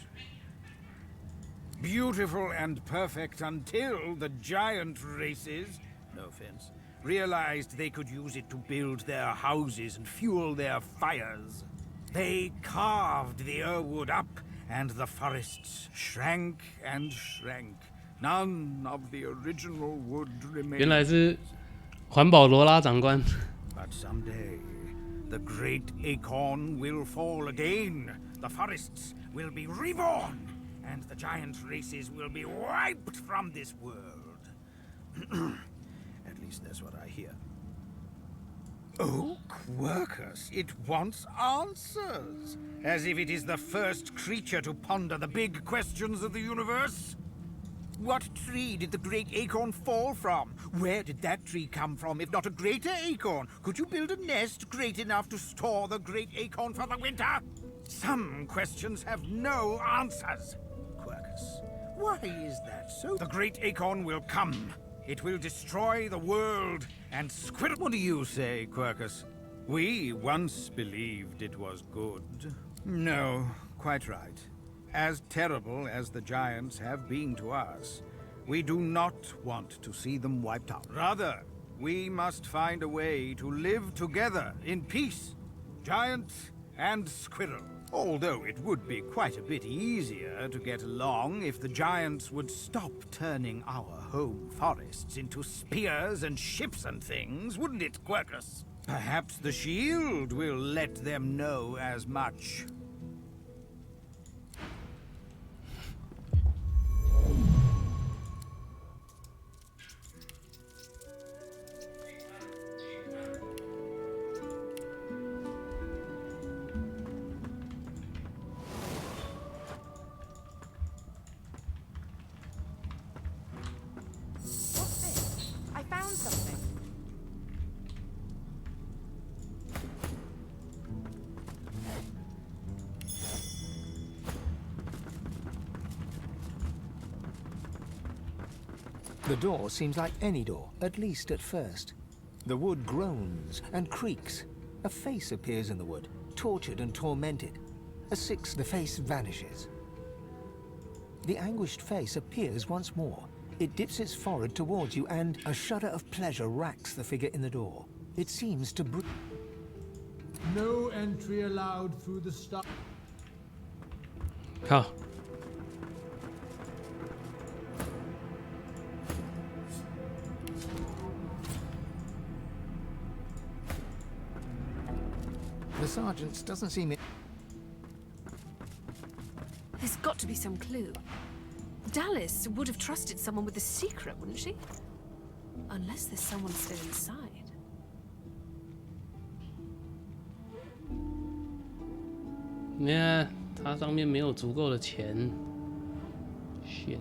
Beautiful and perfect until the giant races, no offense, realized they could use it to build their houses and fuel their fires. They carved the Urwood up, and the forests shrank and shrank. None of the original wood remained. 原来是环保罗拉长官。 But someday, the great acorn will fall again. The forests will be reborn, and the giant races will be wiped from this world. At least that's what I hear. Oh, Quercus, it wants answers. As if it is the first creature to ponder the big questions of the universe. What tree did the great acorn fall from? Where did that tree come from, if not a greater acorn? Could you build a nest great enough to store the great acorn for the winter? Some questions have no answers. Quercus, Why is that so? The great acorn will come. It will destroy the world and squirrel. What do you say, Quercus? We once believed it was good. No, quite right. As terrible as the giants have been to us, we do not want to see them wiped out. Rather, we must find a way to live together in peace, giant and squirrel. Although it would be quite a bit easier to get along if the giants would stop turning our home forests into spears and ships and things, wouldn't it, Quercus? Perhaps the shield will let them know as much. The door seems like any door, at least at first. The wood groans and creaks. A face appears in the wood, tortured and tormented. The face vanishes. The anguished face appears once more. It dips its forehead towards you, and a shudder of pleasure racks the figure in the door. It seems to No entry allowed through the stop. Huh. The sergeant doesn't seem it. There's got to be some clue. Dallas would have trusted someone with a secret, wouldn't she? Unless there's someone still inside. Yeah, 它上面没有足够的钱。Shit。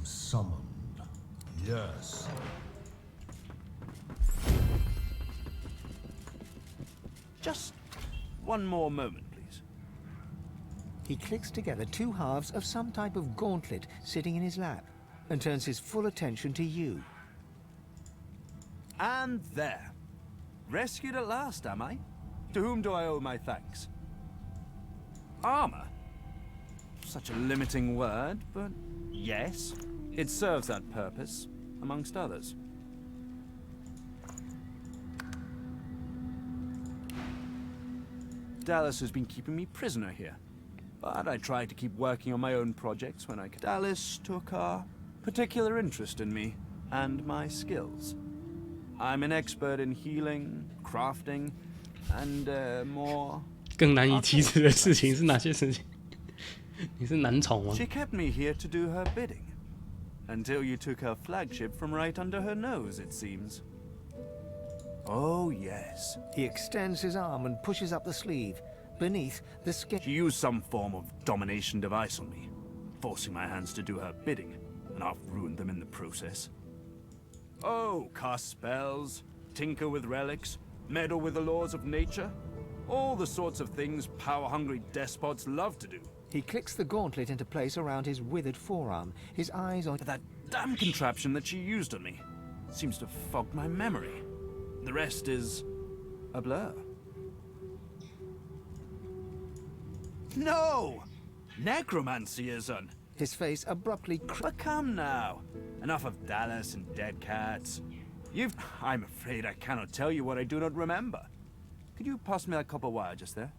Summoned. Yes. Just one more moment, please. He clicks together two halves of some type of gauntlet sitting in his lap and turns his full attention to you. And there. Rescued at last, am I? To whom do I owe my thanks? Armor? Such a limiting word, but yes. It serves that purpose, amongst others. Dallas has been keeping me prisoner here, but I tried to keep working on my own projects when I could. Dallas took a particular interest in me and my skills. I'm an expert in healing, crafting, and more... 更难以启齿的事情是哪些事情？你是男宠吗？ She kept me here to do her bidding. Until you took her flagship from right under her nose, it seems. Oh, yes. He extends his arm and pushes up the sleeve. Beneath, the skin... She used some form of domination device on me, forcing my hands to do her bidding, and I've ruined them in the process. Oh, cast spells, tinker with relics, meddle with the laws of nature. All the sorts of things power-hungry despots love to do. He clicks the gauntlet into place around his withered forearm, his eyes on... That damn contraption that she used on me seems to fog my memory. The rest is a blur. No! Necromancy isn't. His face abruptly... But come now. Enough of Dallas and dead cats. I'm afraid I cannot tell you what I do not remember. Could you pass me that copper wire just there?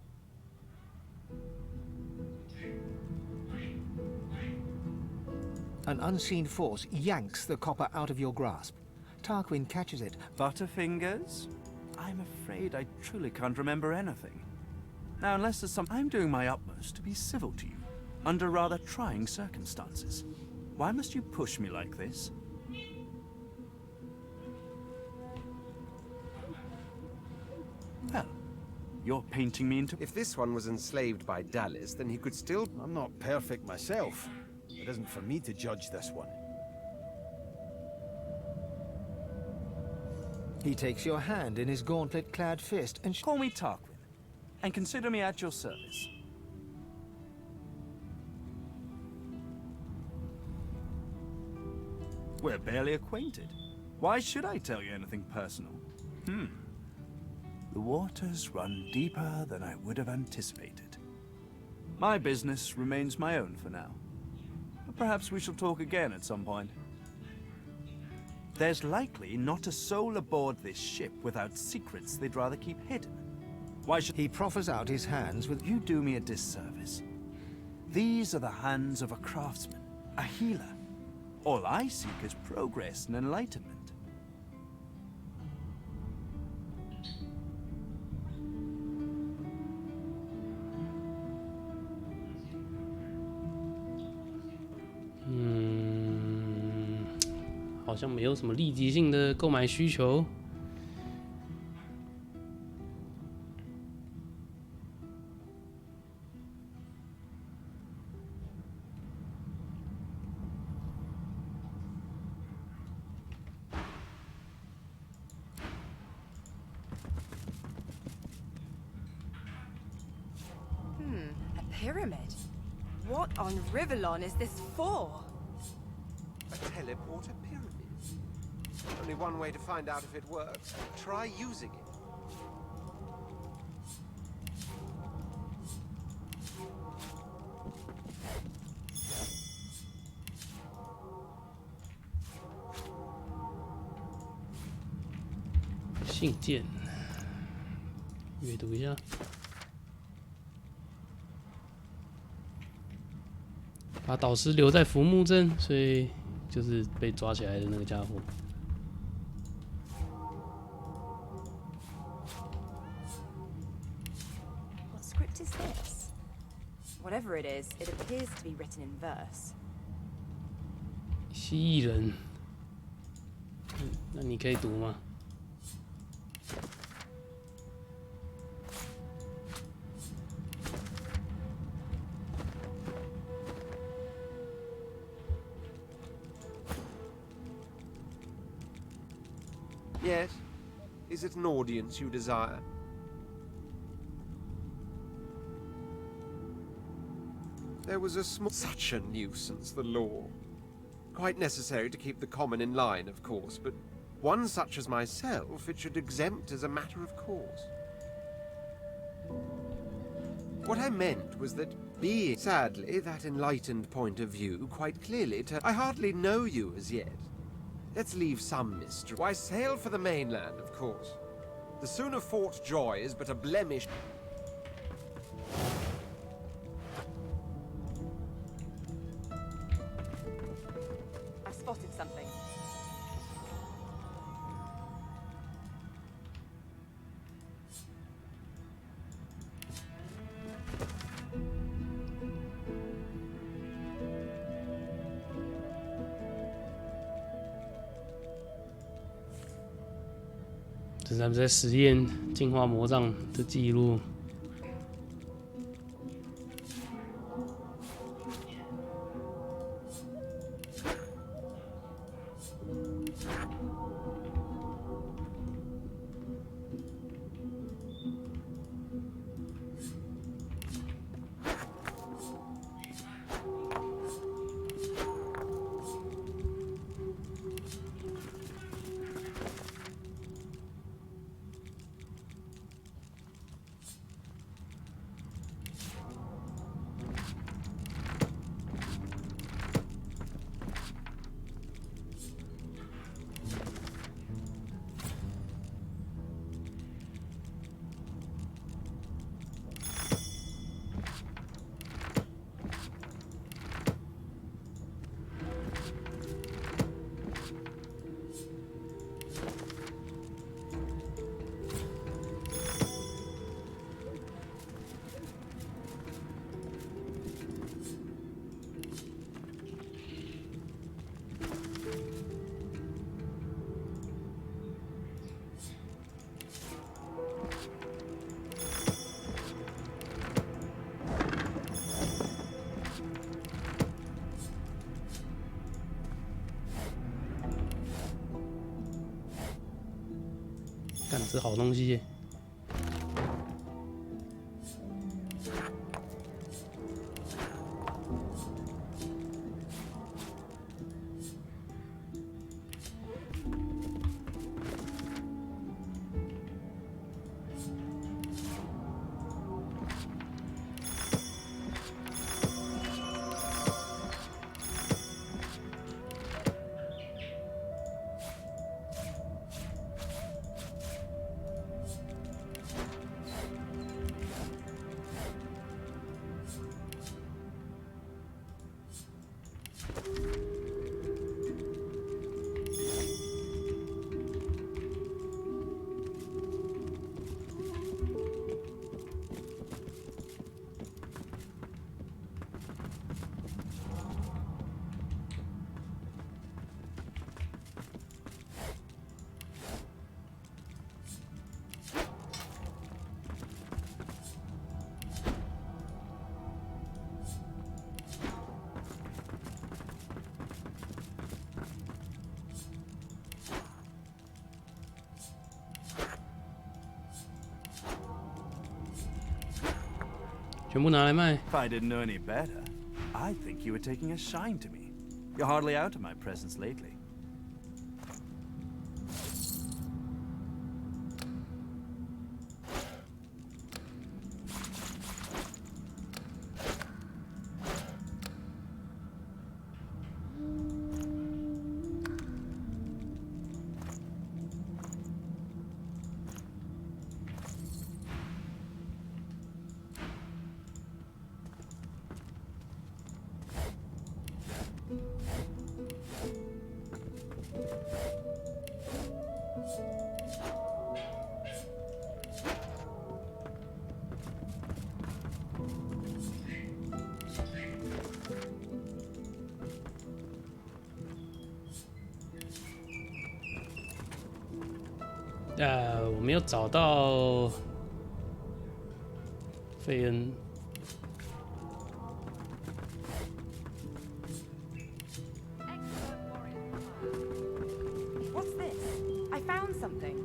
An unseen force yanks the copper out of your grasp. Tarquin catches it. Butterfingers? I'm afraid I truly can't remember anything. Now, unless there's some... I'm doing my utmost to be civil to you, under rather trying circumstances. Why must you push me like this? Well, you're painting me into... If this one was enslaved by Dallas, then he could still... I'm not perfect myself. It isn't for me to judge this one. He takes your hand in his gauntlet-clad fist and... Call me Tarquin, and consider me at your service. We're barely acquainted. Why should I tell you anything personal? The waters run deeper than I would have anticipated. My business remains my own for now. But perhaps we shall talk again at some point. There's likely not a soul aboard this ship without secrets they'd rather keep hidden. Why should... He proffers out his hands with... You do me a disservice. These are the hands of a craftsman, a healer. All I seek is progress and enlightenment.好像没有什么立即性的购买需求。A pyramid? What on Rivellon is this for? A teleporter pyramid? Only one way to find out if it works. Try using it. "信件，阅读一下。把导师留在浮木镇，所以就是被抓起来的那个家伙。What script is this? Whatever it is, it appears to be written in verse. 蜥蜴人，那你可以读吗？ Yes? Is it an audience you desire? There was a such a nuisance, the law. Quite necessary to keep the common in line, of course, but one such as myself it should exempt as a matter of course. What I meant was that being, sadly, that enlightened point of view quite clearly I hardly know you as yet. Let's leave some mystery. Why, sail for the mainland, of course. The sooner Fort Joy is but a blemish. I've spotted something.这是他们在实验进化魔杖的记录。这好东西耶。全部拿来卖。 If I didn't know any better, I'd think you were taking a shine to me. You're hardly out of my presence lately.我没有找到费恩。 What's this? I found something.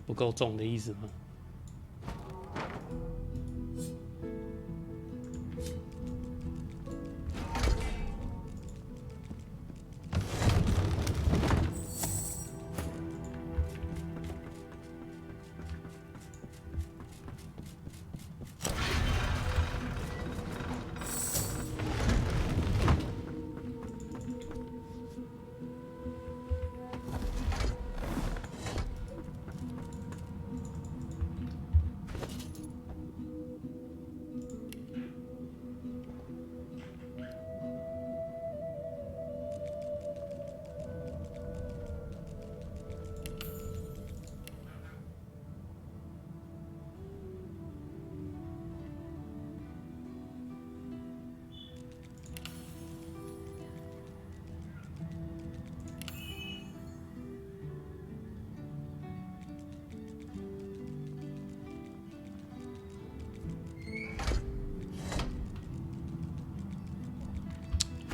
不够重的意思吗？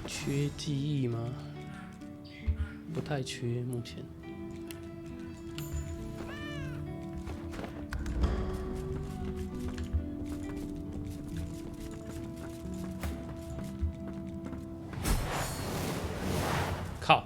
缺记忆吗？不太缺，目前。靠！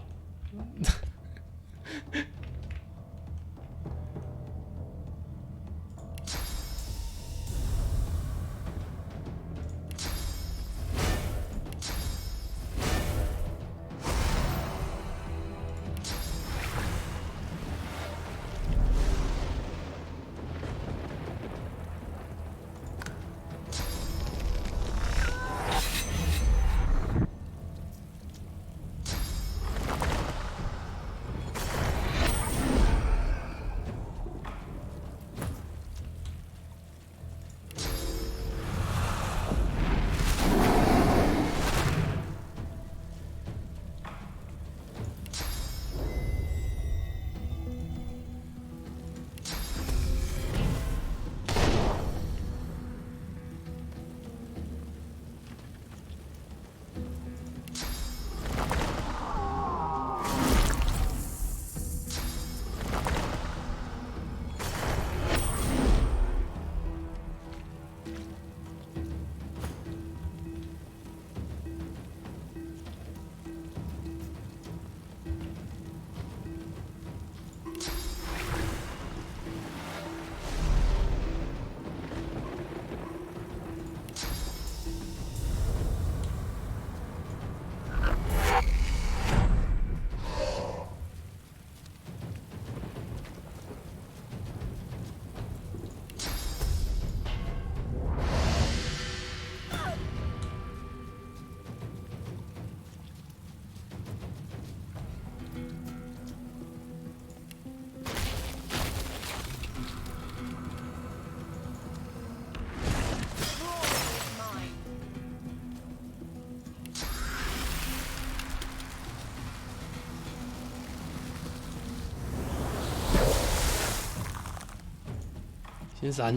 先闪。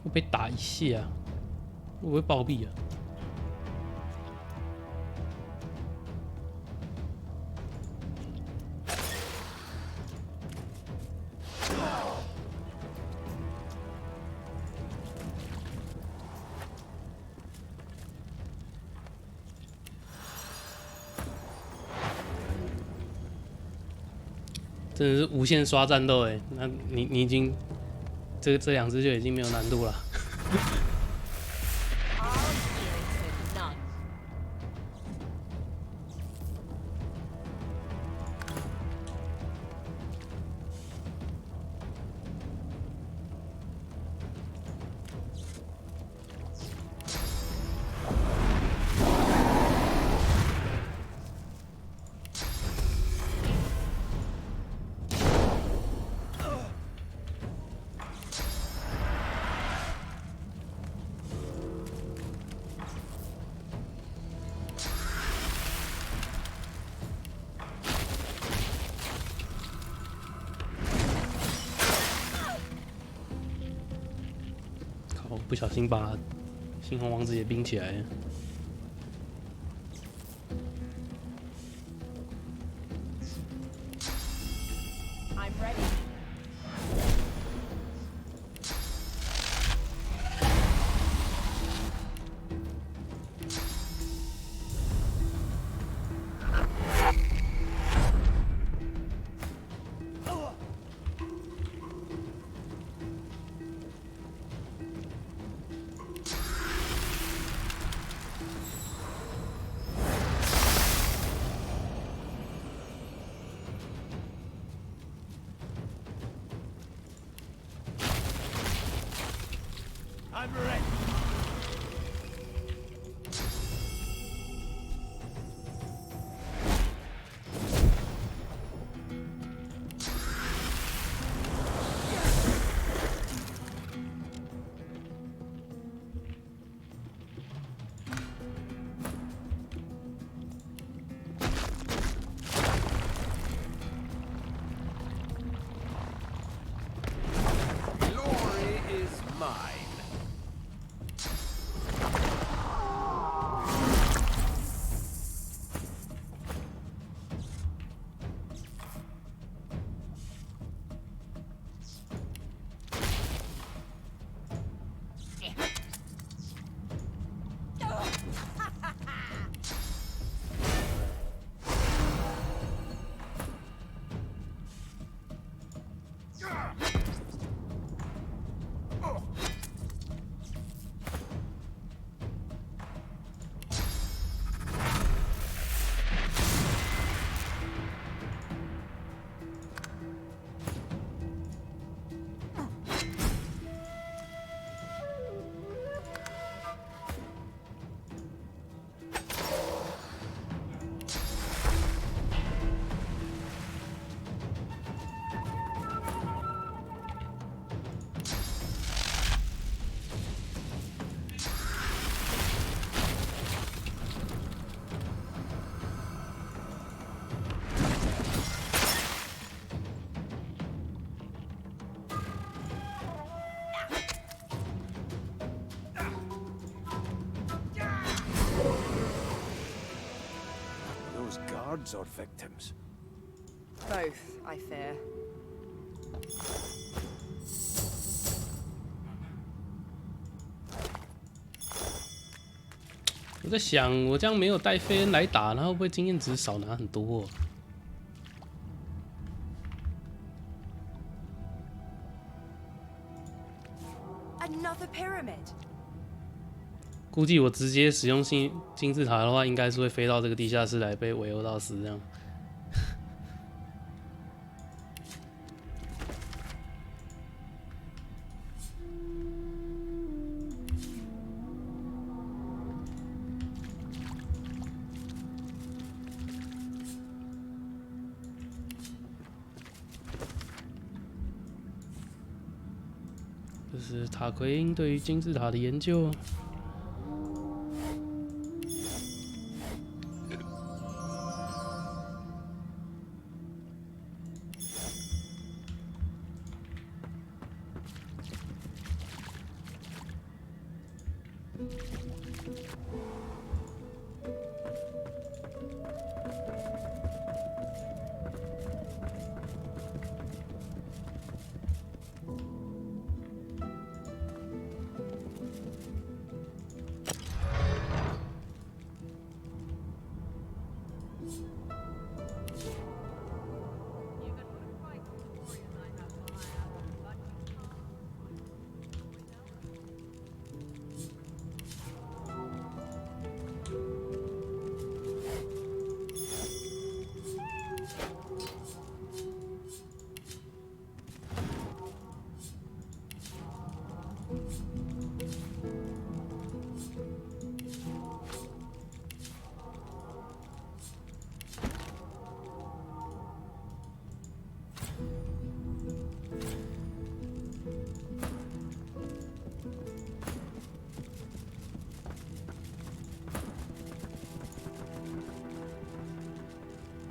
会被打一下，会不会暴毙啊？真的是无限刷战斗哎！那你已经这2只就已经没有难度了。不小心把猩红王子也冰起来了。Guards or victims? Both, I fear. 我在想，我这样没有带飞恩来打，他会不会经验值少拿很多？ Another pyramid. 估计我直接使用金字塔的话，应该是会飞到这个地下室来被围殴到死这样。这是塔奎因对于金字塔的研究。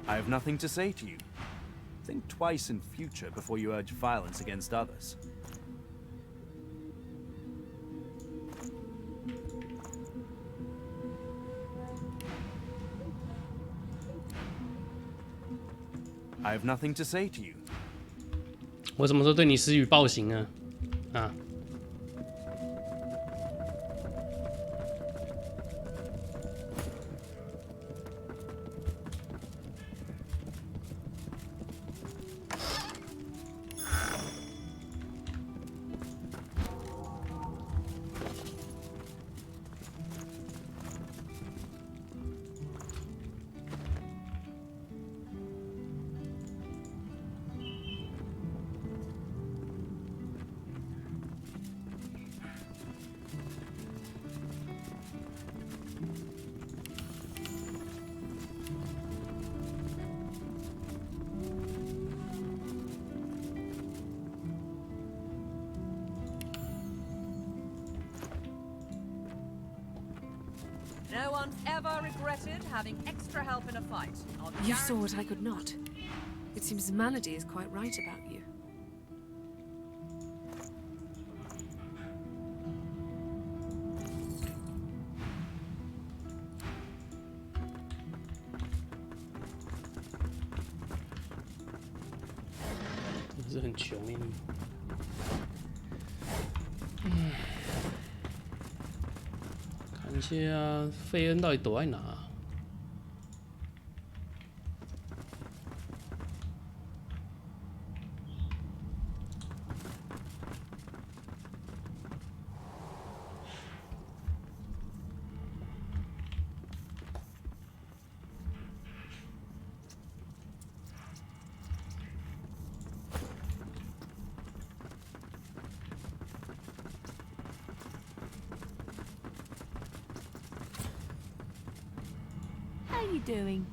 I have nothing to say to you. Think twice in future before you urge violence against others. I have nothing to say to you. 我什么时候对你施予暴行啊？啊！No one's ever regretted having extra help in a fight. You saw what I could not. It seems Malady is quite right about you. This 是很穷耶。看一下费恩到底躲在哪？How you doing?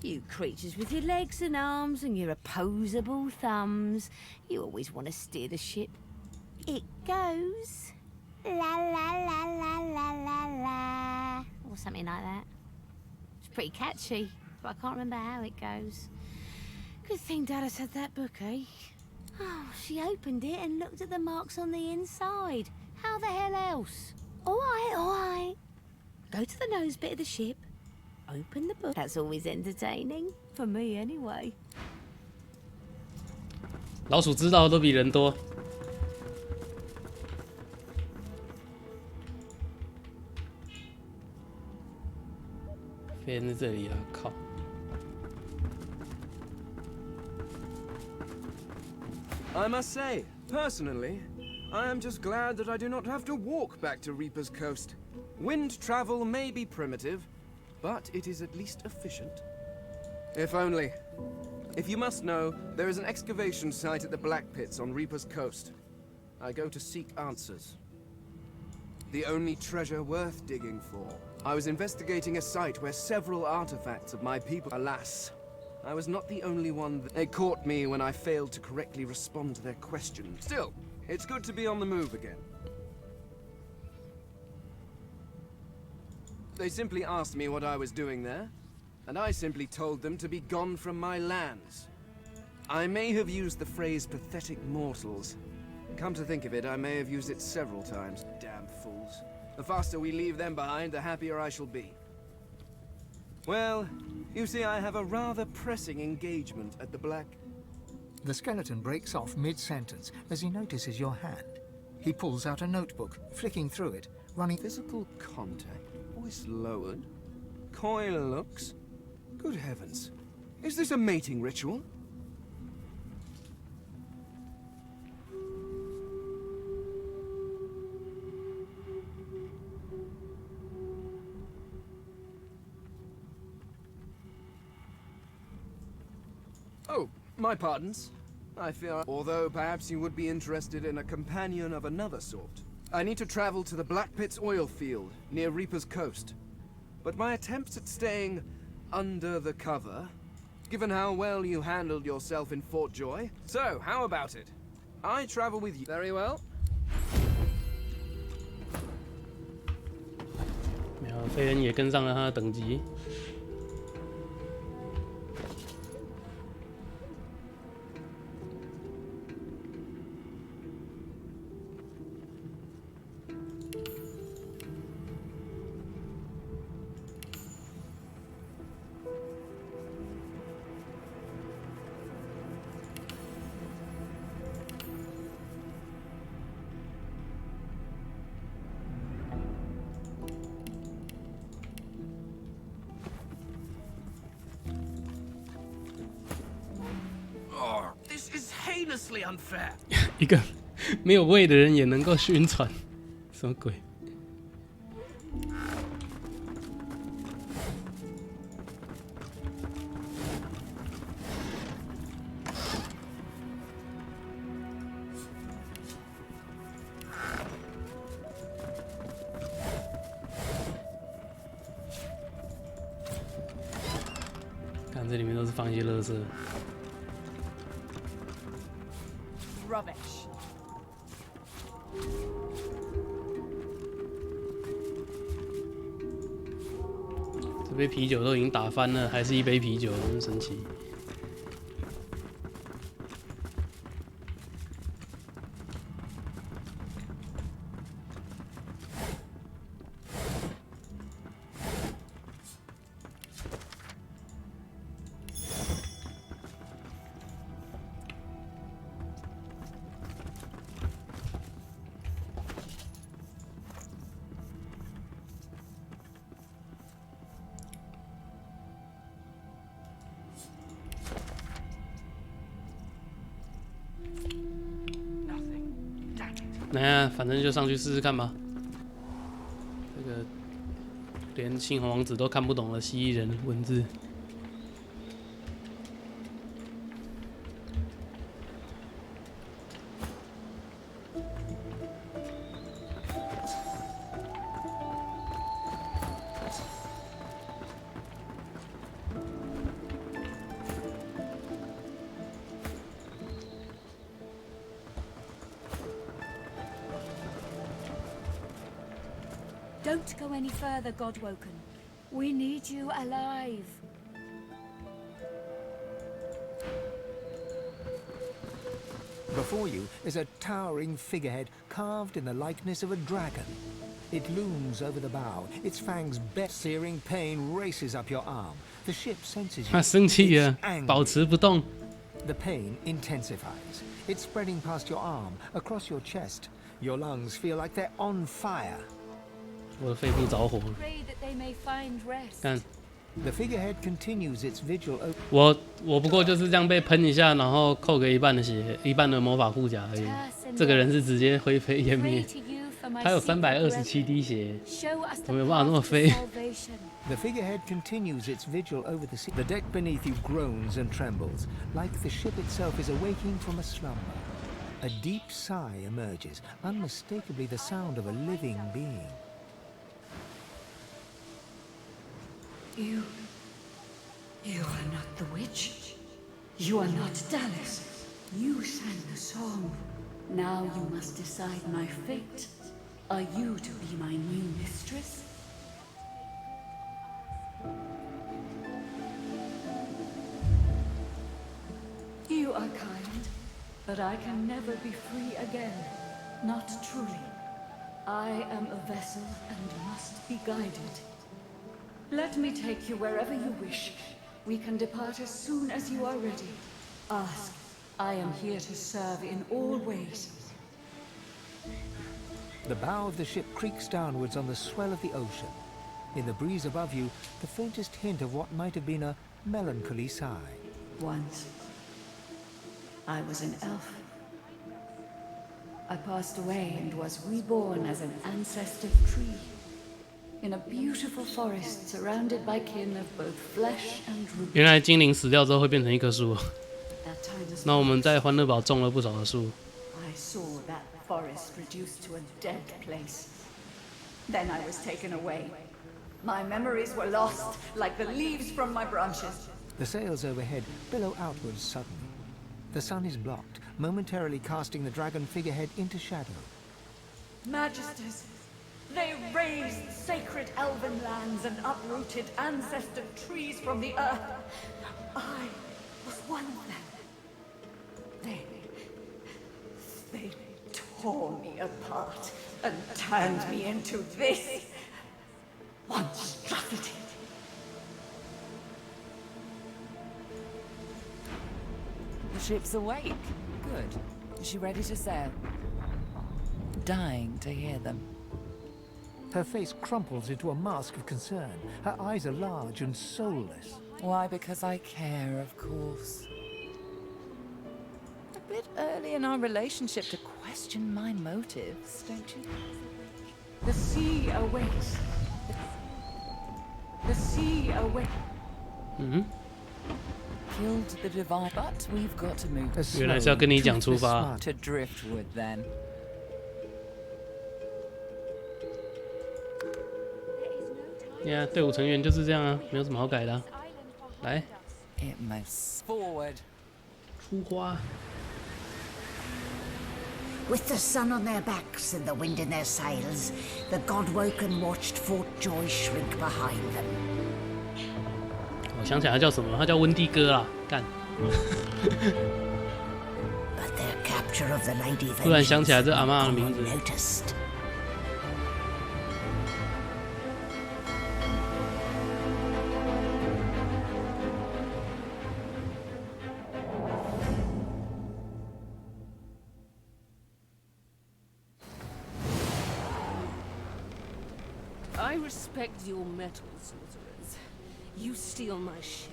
You creatures with your legs and arms and your opposable thumbs. You always want to steer the ship. It goes la la la la la la la, or something like that. It's pretty catchy, but I can't remember how it goes. Good thing Dallas had that book, eh? Oh, she opened it and looked at the marks on the inside. How the hell else? All right. Go to the nose bit of the ship. Open the book. That's always entertaining. For me, anyway. 老鼠知道的都比人多。飞在这里啊！靠！ I must say, personally, I am just glad that I do not have to walk back to Reaper's Coast. Wind travel may be primitive, but it is at least efficient. If only. If you must know, there is an excavation site at the Black Pits on Reaper's Coast. I go to seek answers. The only treasure worth digging for. I was investigating a site where several artifacts of my people... Alas, I was not the only one. They caught me when I failed to correctly respond to their questions. Still, it's good to be on the move again. They simply asked me what I was doing there, and I simply told them to be gone from my lands. I may have used the phrase pathetic mortals. Come to think of it, I may have used it several times. Damn fools. The faster we leave them behind, the happier I shall be. Well, you see, I have a rather pressing engagement at the Black... The skeleton breaks off mid-sentence as he notices your hand. He pulls out a notebook, flicking through it, running... Physical contact, voice lowered, coy looks. Good heavens. Is this a mating ritual? Oh, my pardons. I fear... Although perhaps you would be interested in a companion of another sort. I need to travel to the Black Pits oil field, near Reaper's Coast. But my attempts at staying under the cover, given how well you handled yourself in Fort Joy. So, how about it? I travel with you. Very well. 没有，费恩也跟上了他的等级。This is heinously unfair. 一个没有胃的人也能够晕船，什么鬼？看这里面都是放一些垃圾。 Rubbish. 这杯啤酒都已经打翻了，还是一杯啤酒，很神奇。来啊，反正就上去试试看吧。这个连猩红王子都看不懂的蜥蜴人文字。Don't go any further, Godwoken. We need you alive. Before you is a towering figurehead carved in the likeness of a dragon. It looms over the bow. Its fangs searing pain races up your arm. The ship senses you. 他生气了，保持不动。 The pain intensifies. It's spreading past your arm, across your chest. Your lungs feel like they're on fire. 我的肺部着火了。 Pray that they may find rest. 看， The figurehead continues its vigil. 我不过就是这样被喷一下，然后扣个一半的血，一半的魔法护甲而已。这个人是直接灰飞烟灭。 Pray to you 他有327滴血，我没有办法那么飞。The figurehead continues its vigil over the sea. The deck beneath you groans and trembles, like the ship itself is awaking from a slumber. A deep sigh emerges, unmistakably the sound of a living being. You are not the witch. You are not Dallas. You sang the song. Now you must decide my fate. Are you to be my new mistress? You are kind, but I can never be free again. Not truly. I am a vessel and must be guided. Let me take you wherever you wish. We can depart as soon as you are ready. Ask. I am here to serve in all ways. The bow of the ship creaks downwards on the swell of the ocean. In the breeze above you, the faintest hint of what might have been a melancholy sigh. Once, I was an elf. I passed away and was reborn as an ancestor tree. In a beautiful forest surrounded by kin of both flesh and root. 原来精灵死掉之后会变成一棵树。那我们在欢乐堡种了不少的树。I saw that forest reduced to a dead place. Then I was taken away. My memories were lost, like the leaves from my branches. The sails overhead billow outwards suddenly. The sun is blocked, momentarily casting the dragon figurehead into shadow. Magisters, they razed sacred elven lands and uprooted ancestor trees from the earth. I was one of them. They tore me apart and turned me into this monstrosity. The ship's awake. Good. Is she ready to sail? Dying to hear them. Her face crumples into a mask of concern. Her eyes are large and soulless. Why? Because I care, of course. A bit early in our relationship to question my motives, don't you? The sea awaits. The sea awaits. Killed the divine, but we've got to move. 原来是要跟你讲出发。 To driftwood then. Yeah， 队伍成员就是这样啊，没有什么好改的啊。来 It moves forward. 出花。 With the sun on their backs and the wind in their sails, the God-woken watched Fort Joy shrink behind them. 我想起来他叫什么？他叫温蒂哥啊，干。But their capture of the Lady 突然想起来这阿嬷的名字。 noticed. I respect your mettle, sorcerers. You steal my ship,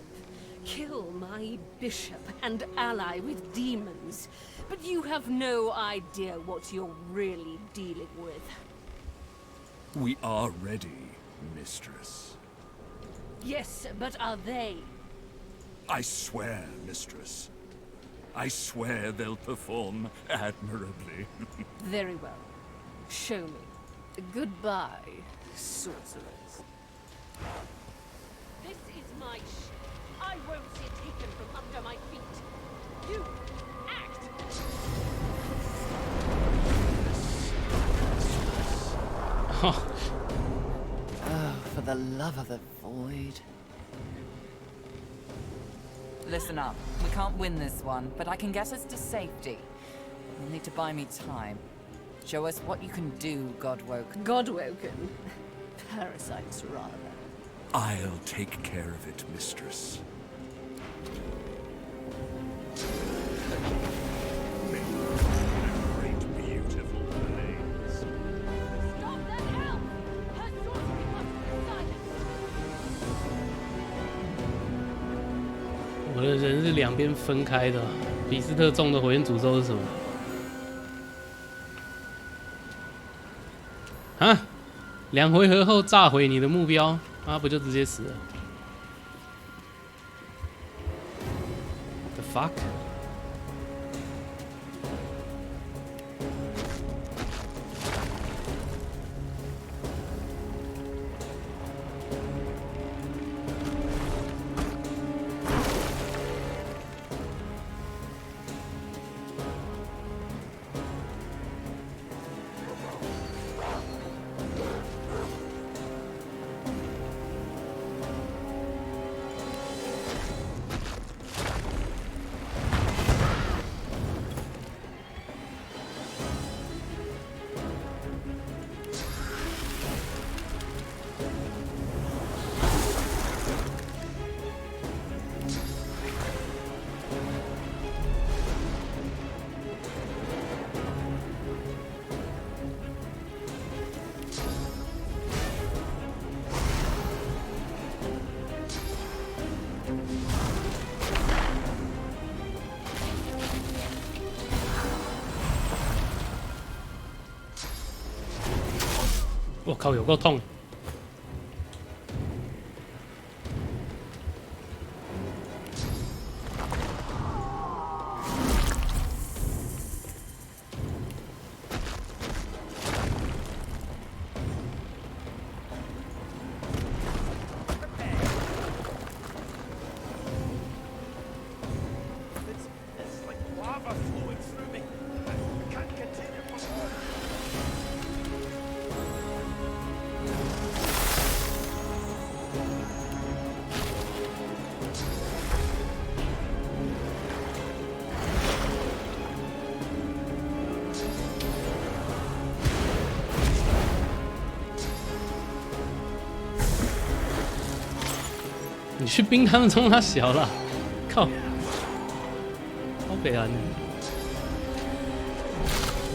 kill my bishop, and ally with demons. But you have no idea what you're really dealing with. We are ready, mistress. Yes, but are they? I swear, mistress. I swear they'll perform admirably. Very well. Show me. Goodbye, sorcerers. This is my ship. I won't see it taken from under my feet. You act! Oh, for the love of the void. Listen up. We can't win this one, but I can get us to safety. You'll need to buy me time. Show us what you can do, Godwoken. Godwoken? Parasites, rather. I'll take care of it, mistress. Great, beautiful blaze. Stop that elf! Her sorcery must be silenced! 我的人是两边分开的。比斯特中的火焰诅咒是什么？ 2回合后炸毁你的目标，啊，不就直接死了 ？The fuck？ 我靠，有够痛！你去冰他们冲他小了，靠！好北啊你！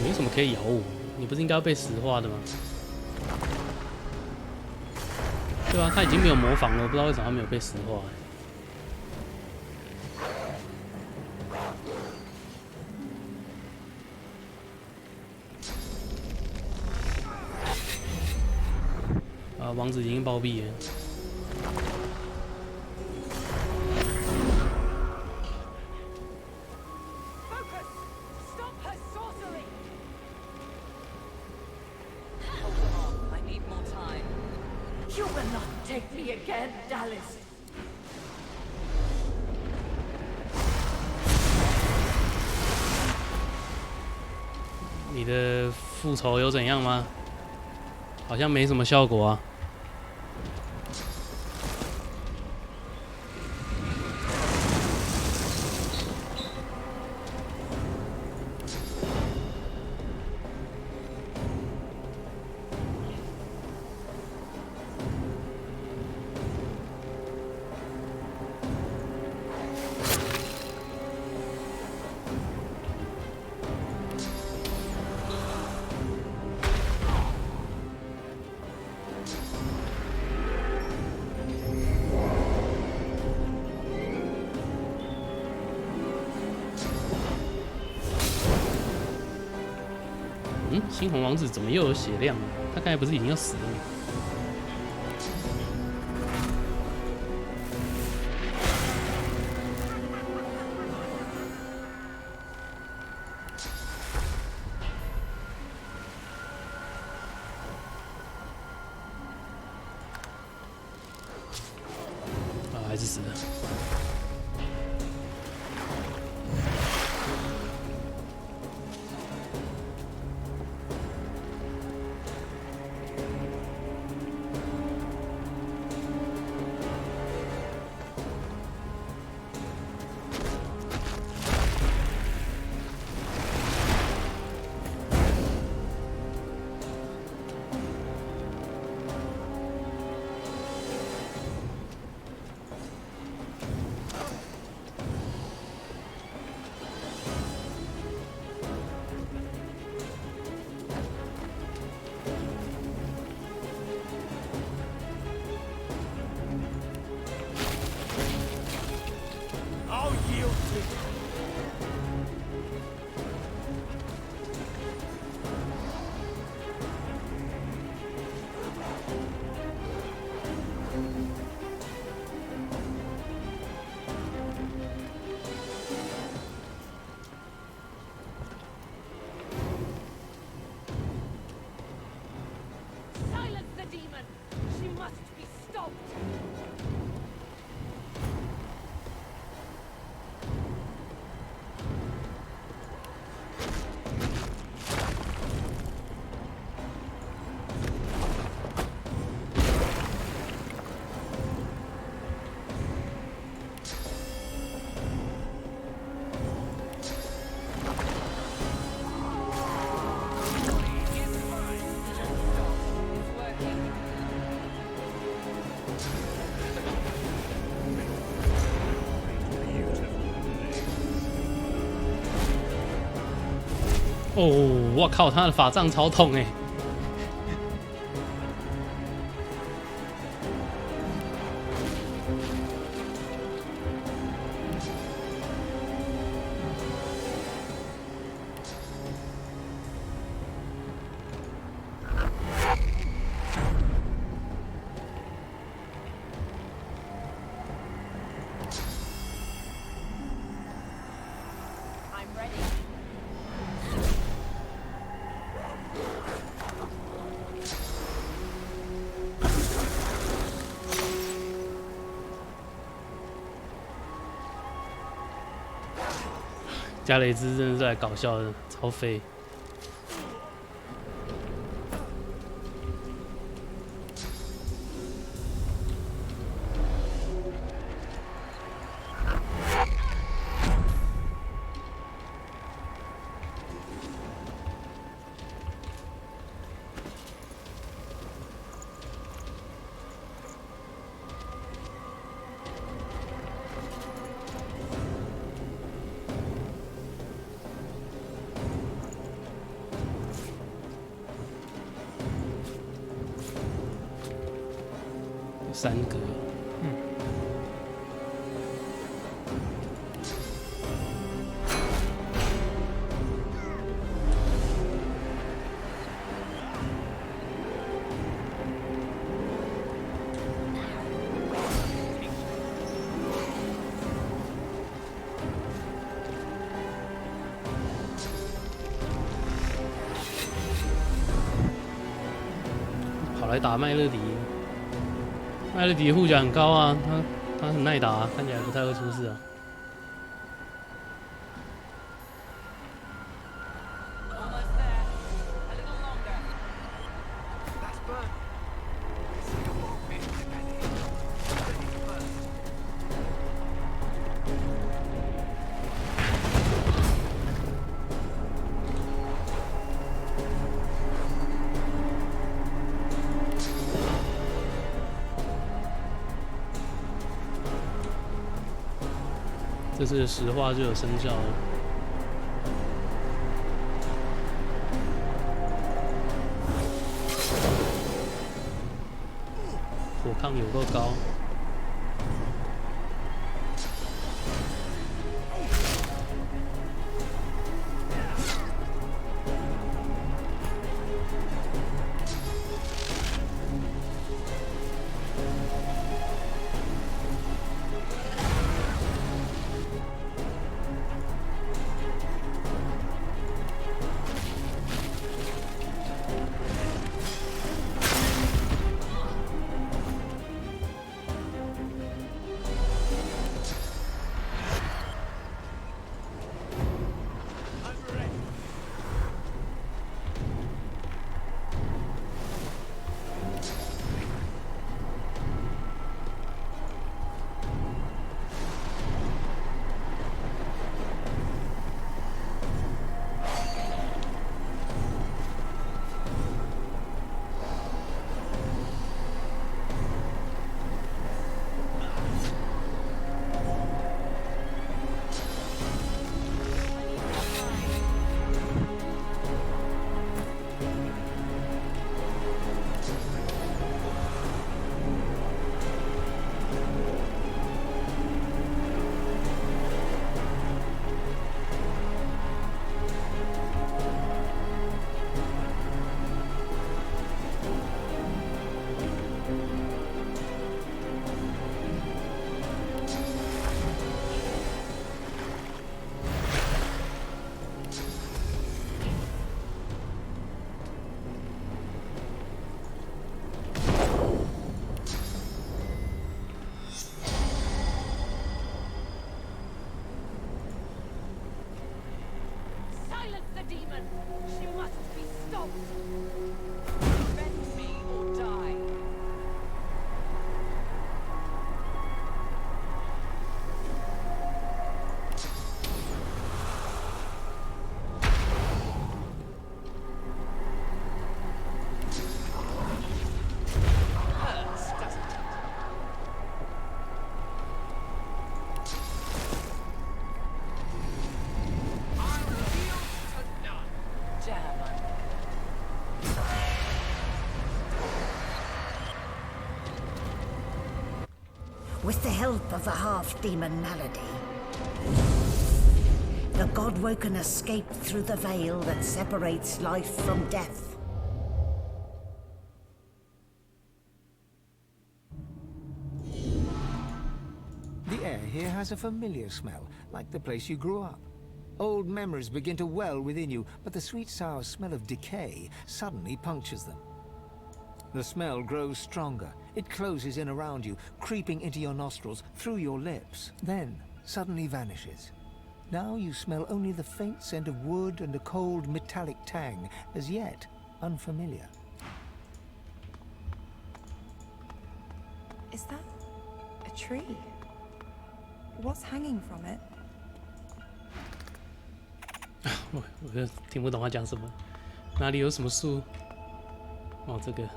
你为什么可以咬我？你不是应该要被石化的吗？对啊，他已经没有模仿了，我不知道为什么他没有被石化。啊，王子已经暴毙了。你的复仇有怎样吗？好像没什么效果啊。猩红王子怎么又有血量？他刚才不是已经要死了吗？啊，还是死了。哦，我靠，他的法杖超痛哎！加雷兹真的是来搞笑的，超废。三格，跑来打麦乐迪。麦乐迪的护甲很高啊，他很耐打啊，看起来不太会出事啊。这次的石化就有生效了。火抗有够高。with the help of a half-demon malady. The Godwoken escaped through the veil that separates life from death. The air here has a familiar smell, like the place you grew up. Old memories begin to well within you, but the sweet sour smell of decay suddenly punctures them. The smell grows stronger. It closes in around you, creeping into your nostrils, through your lips, then suddenly vanishes. Now you smell only the faint scent of wood and a cold metallic tang, as yet unfamiliar. Is that a tree? What's hanging from it? 我听不懂他讲什么，哪里有什么树？哦，这个。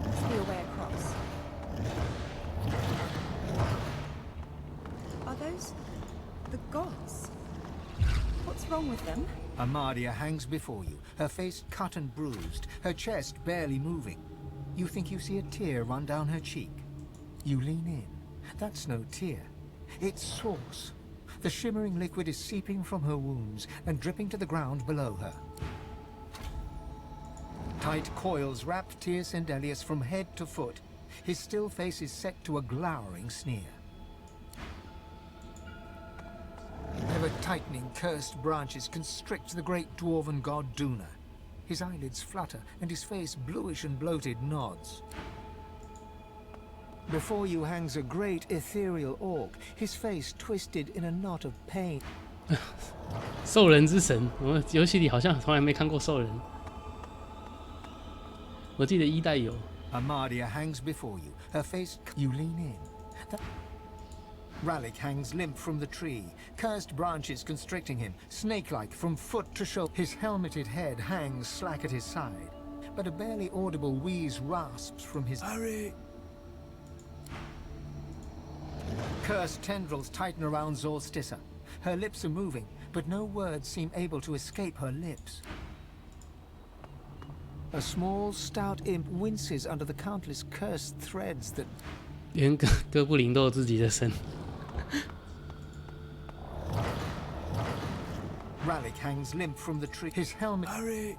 Must be a way across. Are those the gods? What's wrong with them? Amadia hangs before you, her face cut and bruised, her chest barely moving. You think you see a tear run down her cheek. You lean in. That's no tear. It's sauce. The shimmering liquid is seeping from her wounds and dripping to the ground below her. Tight coils wrap Tyr Sendelius from head to foot. His still face is set to a glowering sneer. Ever-tightening cursed branches constrict the great dwarven god Duna. His eyelids flutter, and his face, bluish and bloated, nods. Before you hangs a great ethereal orc, his face twisted in a knot of pain. 兽人之神，我游戏里好像从来没看过兽人。我记得一代有。Amadia hangs before you, her face. You lean in. Ralik hangs limp from the tree, cursed branches constricting him, snake-like from foot to shoulder. His helmeted head hangs slack at his side, but a barely audible wheeze rasps from his... Hurry! Cursed tendrils tighten around Zorstissa. Her lips are moving, but no words seem able to escape her lips. A small, stout imp winces under the countless cursed threads that... 连哥布林都有自己的神。Ralik hangs limp from the tree. His helmet. Hurry!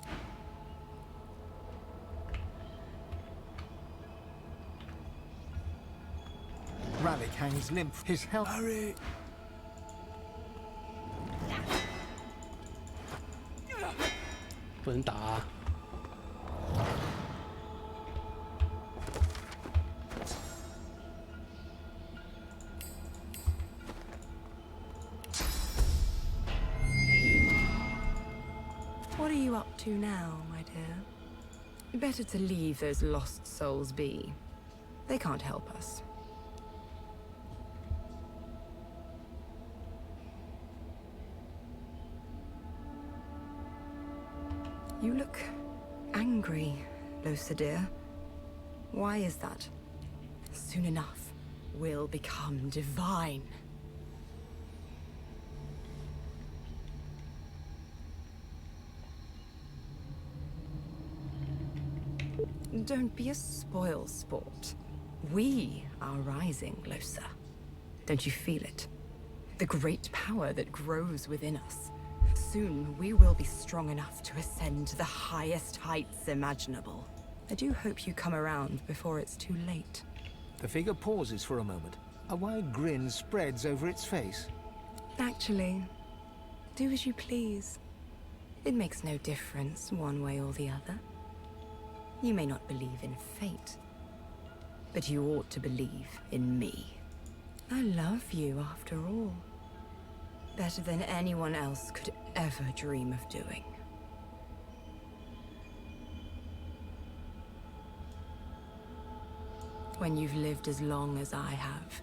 Ralik hangs limp. His helmet. Hurry!不能打啊。What are you up to now, my dear? Better to leave those lost souls be. They can't help us. You look angry, Losa dear. Why is that? Soon enough, we'll become divine. Don't be a spoilsport. We are rising, Losa. Don't you feel it? The great power that grows within us. Soon we will be strong enough to ascend to the highest heights imaginable. I do hope you come around before it's too late. The figure pauses for a moment. A wide grin spreads over its face. Actually, do as you please. It makes no difference one way or the other. You may not believe in fate, but you ought to believe in me. I love you after all. Better than anyone else could ever dream of doing. When you've lived as long as I have,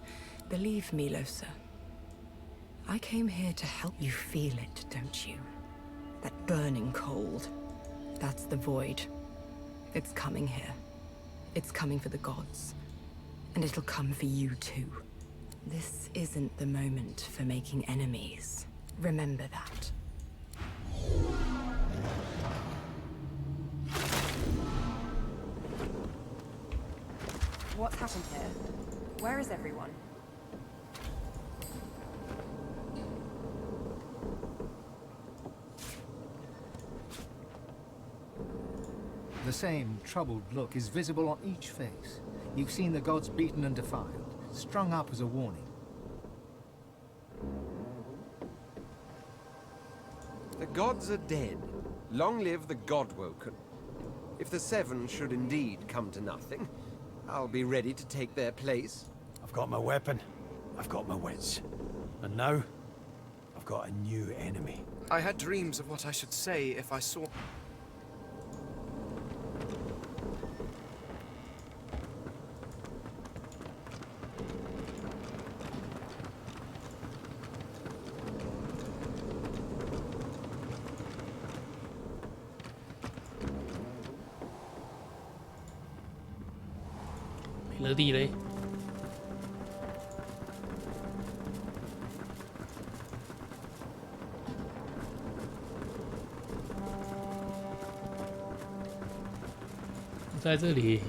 believe me, Losa, I came here to help you feel it, don't you? That burning cold. That's the void. It's coming here. It's coming for the gods. And it'll come for you too. This isn't the moment for making enemies. Remember that. What's happened here? Where is everyone? The same troubled look is visible on each face. You've seen the gods beaten and defiled, strung up as a warning. The gods are dead. Long live the God-woken. If the Seven should indeed come to nothing, I'll be ready to take their place. I've got my weapon. I've got my wits. And now, I've got a new enemy. I had dreams of what I should say if I saw...没了地雷。在这里。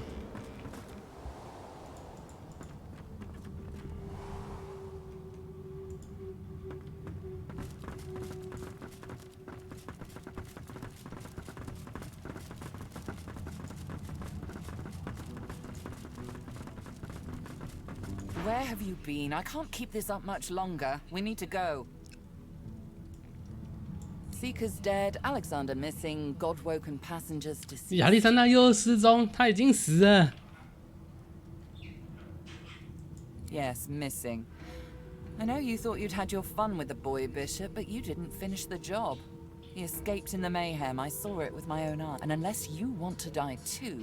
Where have you been? I can't keep this up much longer. We need to go. Seeker's dead, Alexander missing, God-woken passengers deceased. 亚历山大又失踪，他已经死了。Yes, missing. I know you thought you'd had your fun with the boy, Bishop, but you didn't finish the job. He escaped in the mayhem. I saw it with my own eyes. And unless you want to die too,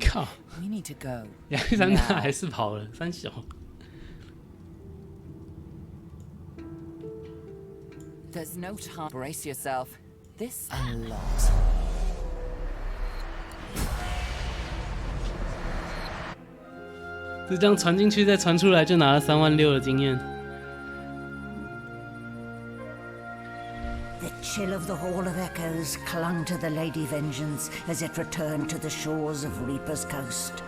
we need to go. 亚历山大还是跑了，三小。There's no time. Brace yourself. This a lot. "这样传进去，再传出来，就拿了36000的经验。The chill of the Hall of Echoes clung to the Lady Vengeance as it returned to the shores of Reaper's Coast.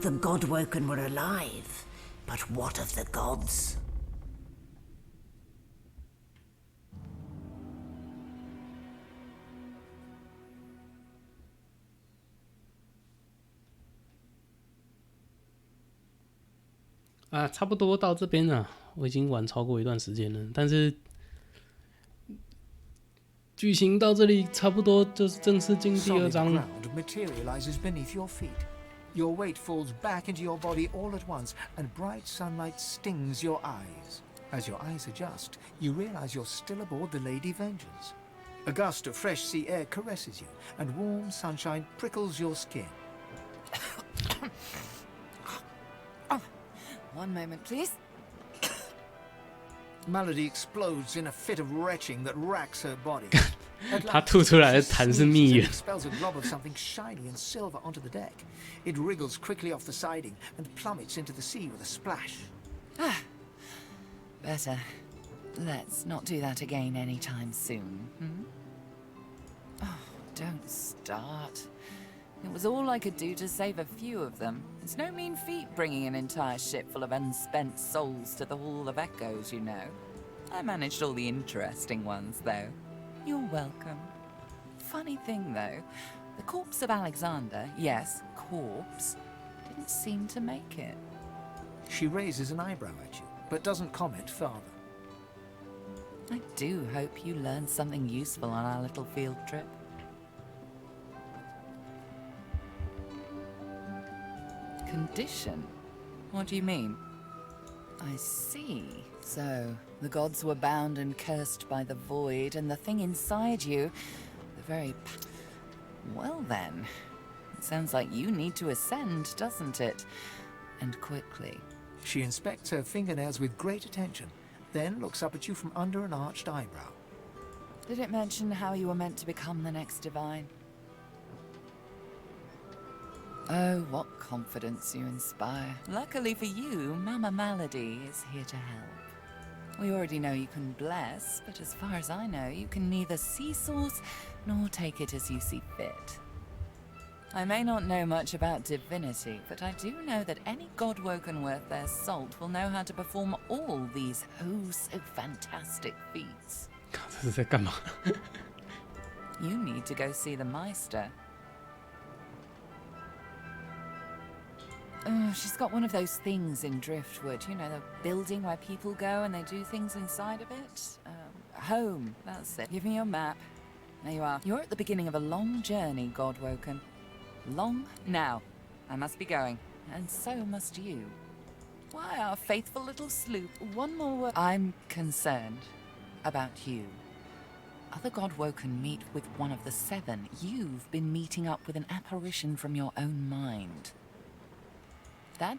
The God-woken were alive, but what of the gods?啊，差不多到这边了，我已经玩超过一段时间了，但是剧情到这里差不多就是正式进第2章。Your weight falls back into your body all at once, and bright sunlight stings your eyes. As your eyes adjust, you realize you're still aboard the Lady Vengeance. A gust of fresh sea air caresses you, and warm sunshine prickles your skin. One moment, please. Malady explodes in a fit of retching that racks her body. 他吐出来的痰是蜜源。Expels a glob of something shiny and silver onto the deck. It wriggles quickly off the siding and plummets into the sea with a splash. Better. Let's not do that again anytime soon. Oh, don't start. It was all I could do to save a few of them. It's no mean feat bringing an entire ship full of unspent souls to the Hall of Echoes, you know. I managed all the interesting ones, though. You're welcome. Funny thing, though, the corpse of Alexander, yes, corpse, didn't seem to make it. She raises an eyebrow at you, but doesn't comment further. I do hope you learned something useful on our little field trip. Condition? What do you mean? I see. So, the gods were bound and cursed by the void, and the thing inside you, the very... Well then, it sounds like you need to ascend, doesn't it? And quickly. She inspects her fingernails with great attention, then looks up at you from under an arched eyebrow. Did it mention how you were meant to become the next divine? Oh, what confidence you inspire. Luckily for you, Mama Malady is here to help. We already know you can bless, but as far as I know, you can neither see source nor take it as you see fit. I may not know much about divinity, but I do know that any godwoken worth their salt will know how to perform all these oh so fantastic feats. 这是在干嘛？ You need to go see the Meister. Oh, she's got one of those things in Driftwood, you know, the building where people go and they do things inside of it. Home, that's it. Give me your map. There you are. You're at the beginning of a long journey, Godwoken. Long now. I must be going, and so must you. Why, our faithful little sloop. One more word. I'm concerned about you. Other Godwoken meet with one of the 7. You've been meeting up with an apparition from your own mind. That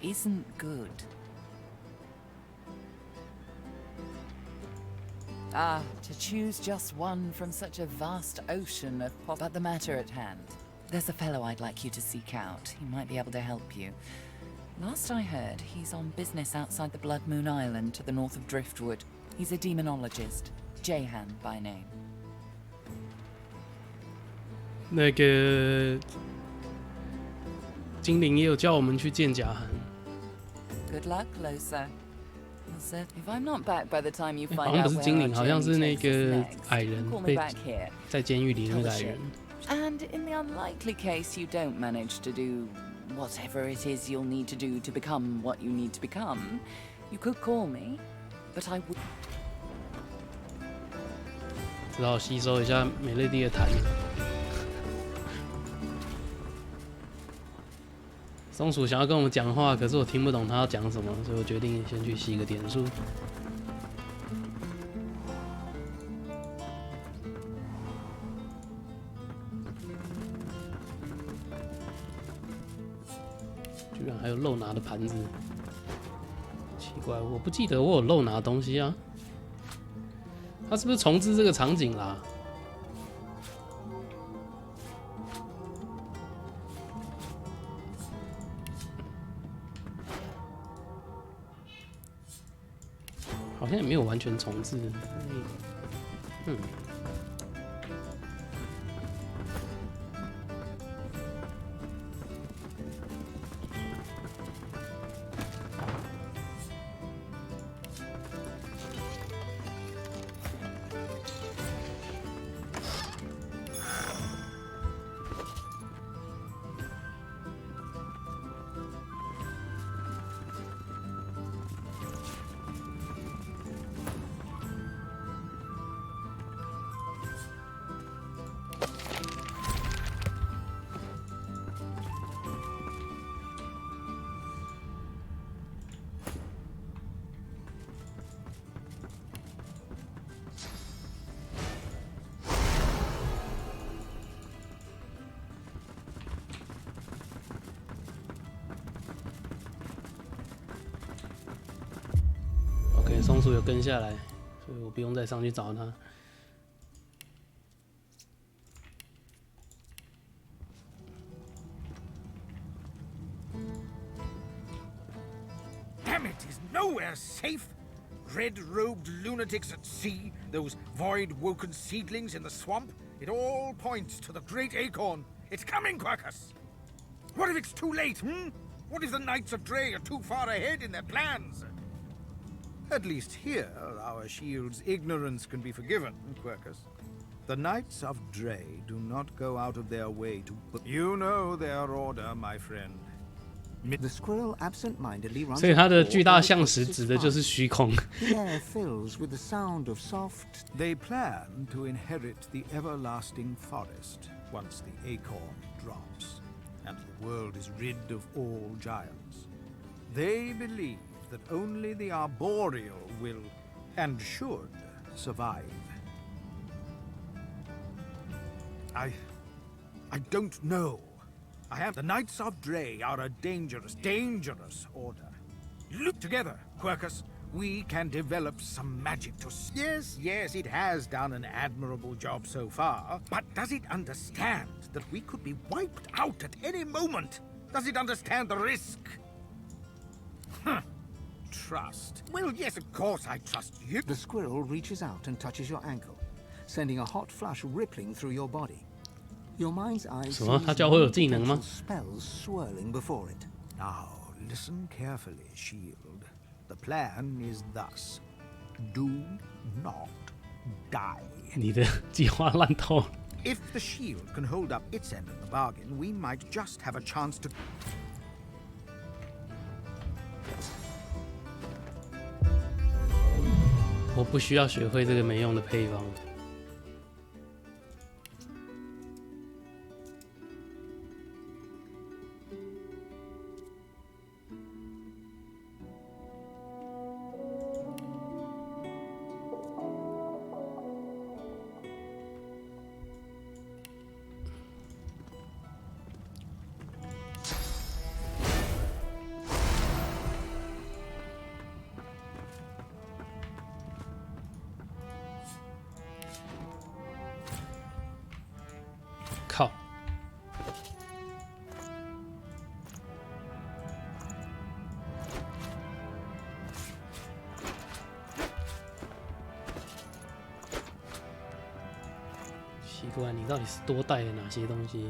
isn't good. Ah, to choose just one from such a vast ocean of but the matter at hand. There's a fellow I'd like you to seek out. He might be able to help you. Last I heard, he's on business outside the Blood Moon Island to the north of Driftwood. He's a demonologist, Jahan by name. 那个精灵也有叫我们去见贾寒。 Good luck, Losa. If I'm not back by the time you 好 find 像 out 不是 where 精 our 灵，好像是 journey 那 takes us 个 next, 矮人 call me 被 back here. 在监狱里的那个矮人。 And in the unlikely case you don't manage to do whatever it is you'll need to do to become what you need to become, you could call me, but I would. 只好吸收一下美乐蒂的痰。松鼠想要跟我们讲话，可是我听不懂他要讲什么，所以我决定先去吸个点数。居然还有漏拿的盘子，奇怪，我不记得我有漏拿东西啊。他是不是重置这个场景啦？好像也没有完全重置。嗯。松鼠有跟下来，所以我不用再上去找它。Damn it, is nowhere safe. Red-robed lunatics at sea, those void-woken seedlings in the swamp. It all points to the great acorn. It's coming, Quercus! What if it's too late, What if the Knights of Dre are too far ahead in their plans? At least here, our shield's ignorance can be forgiven, Quercus. The Knights of Dre do not go out of their way to... You know their order, my friend. The squirrel absent-mindedly runs 所以它的巨大象石指的就是虚空。 The air fills with the sound of soft... They plan to inherit the everlasting forest once the acorn drops, and the world is rid of all giants. They believe that only the arboreal will, and should, survive. I don't know. The Knights of Dre are a dangerous, dangerous order. Look together, Quercus. we can develop some magic to... Yes, yes, it has done an admirable job so far, but does it understand that we could be wiped out at any moment? Does it understand the risk? Trust. Well, yes, of course I trust you. The squirrel reaches out and touches your ankle, sending a hot flush rippling through your body. Your mind's eye sees potential spells swirling before it. Now, listen carefully, Shield. The plan is thus. Do not die. 你的计划烂透了。 If the shield can hold up its end of the bargain, we might just have a chance to... 我不需要学会这个没用的配方。靠！奇怪，你到底是多带了哪些东西？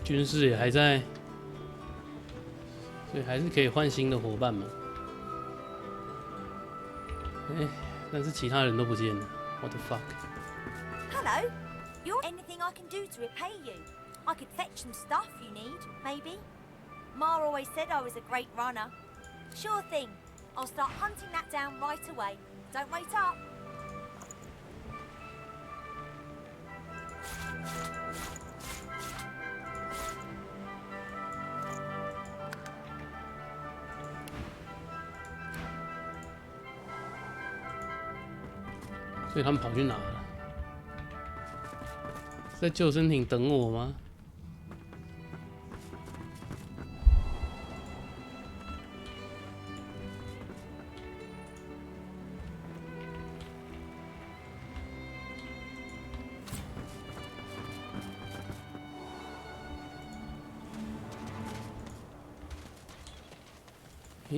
军事也还在，所以还是可以换新的伙伴嘛。哎，但是其他人都不见了 ，What the fuck？ Hello, you're anything I can do to repay you? I could fetch some stuff you need, maybe. Ma always said I was a great runner. Sure thing. I'll start hunting that down right away. Don't wait up. 所以他们跑去哪了？在救生艇等我吗？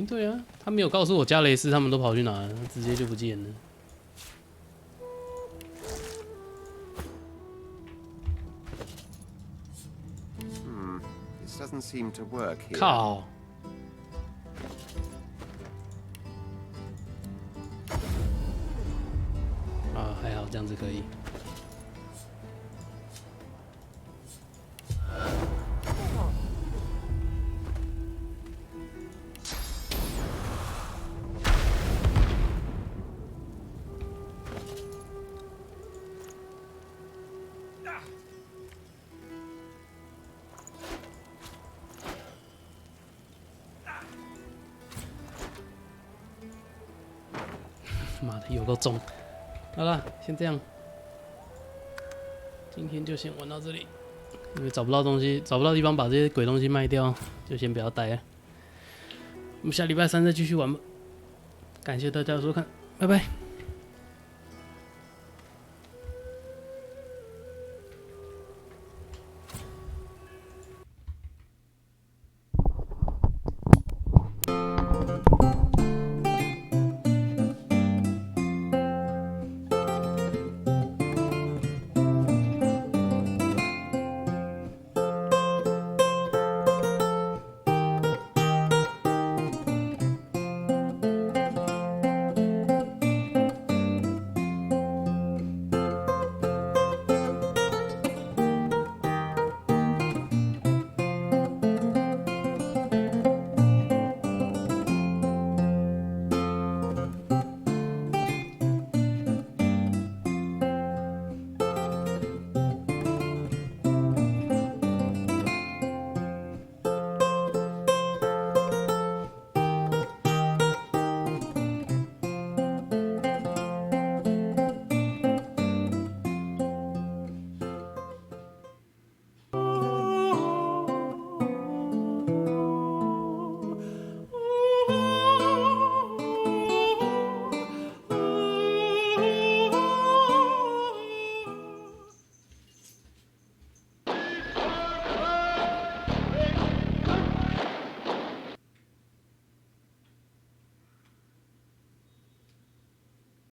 对啊，他没有告诉我加雷斯他们都跑去哪了，直接就不见了。 Doesn't seem to work here. 靠！啊，还好这样子可以。妈的，有够重！好了，先这样，今天就先玩到这里。因为找不到东西，找不到地方把这些鬼东西卖掉，就先不要待了。我们下礼拜3再继续玩吧。感谢大家的收看，拜拜。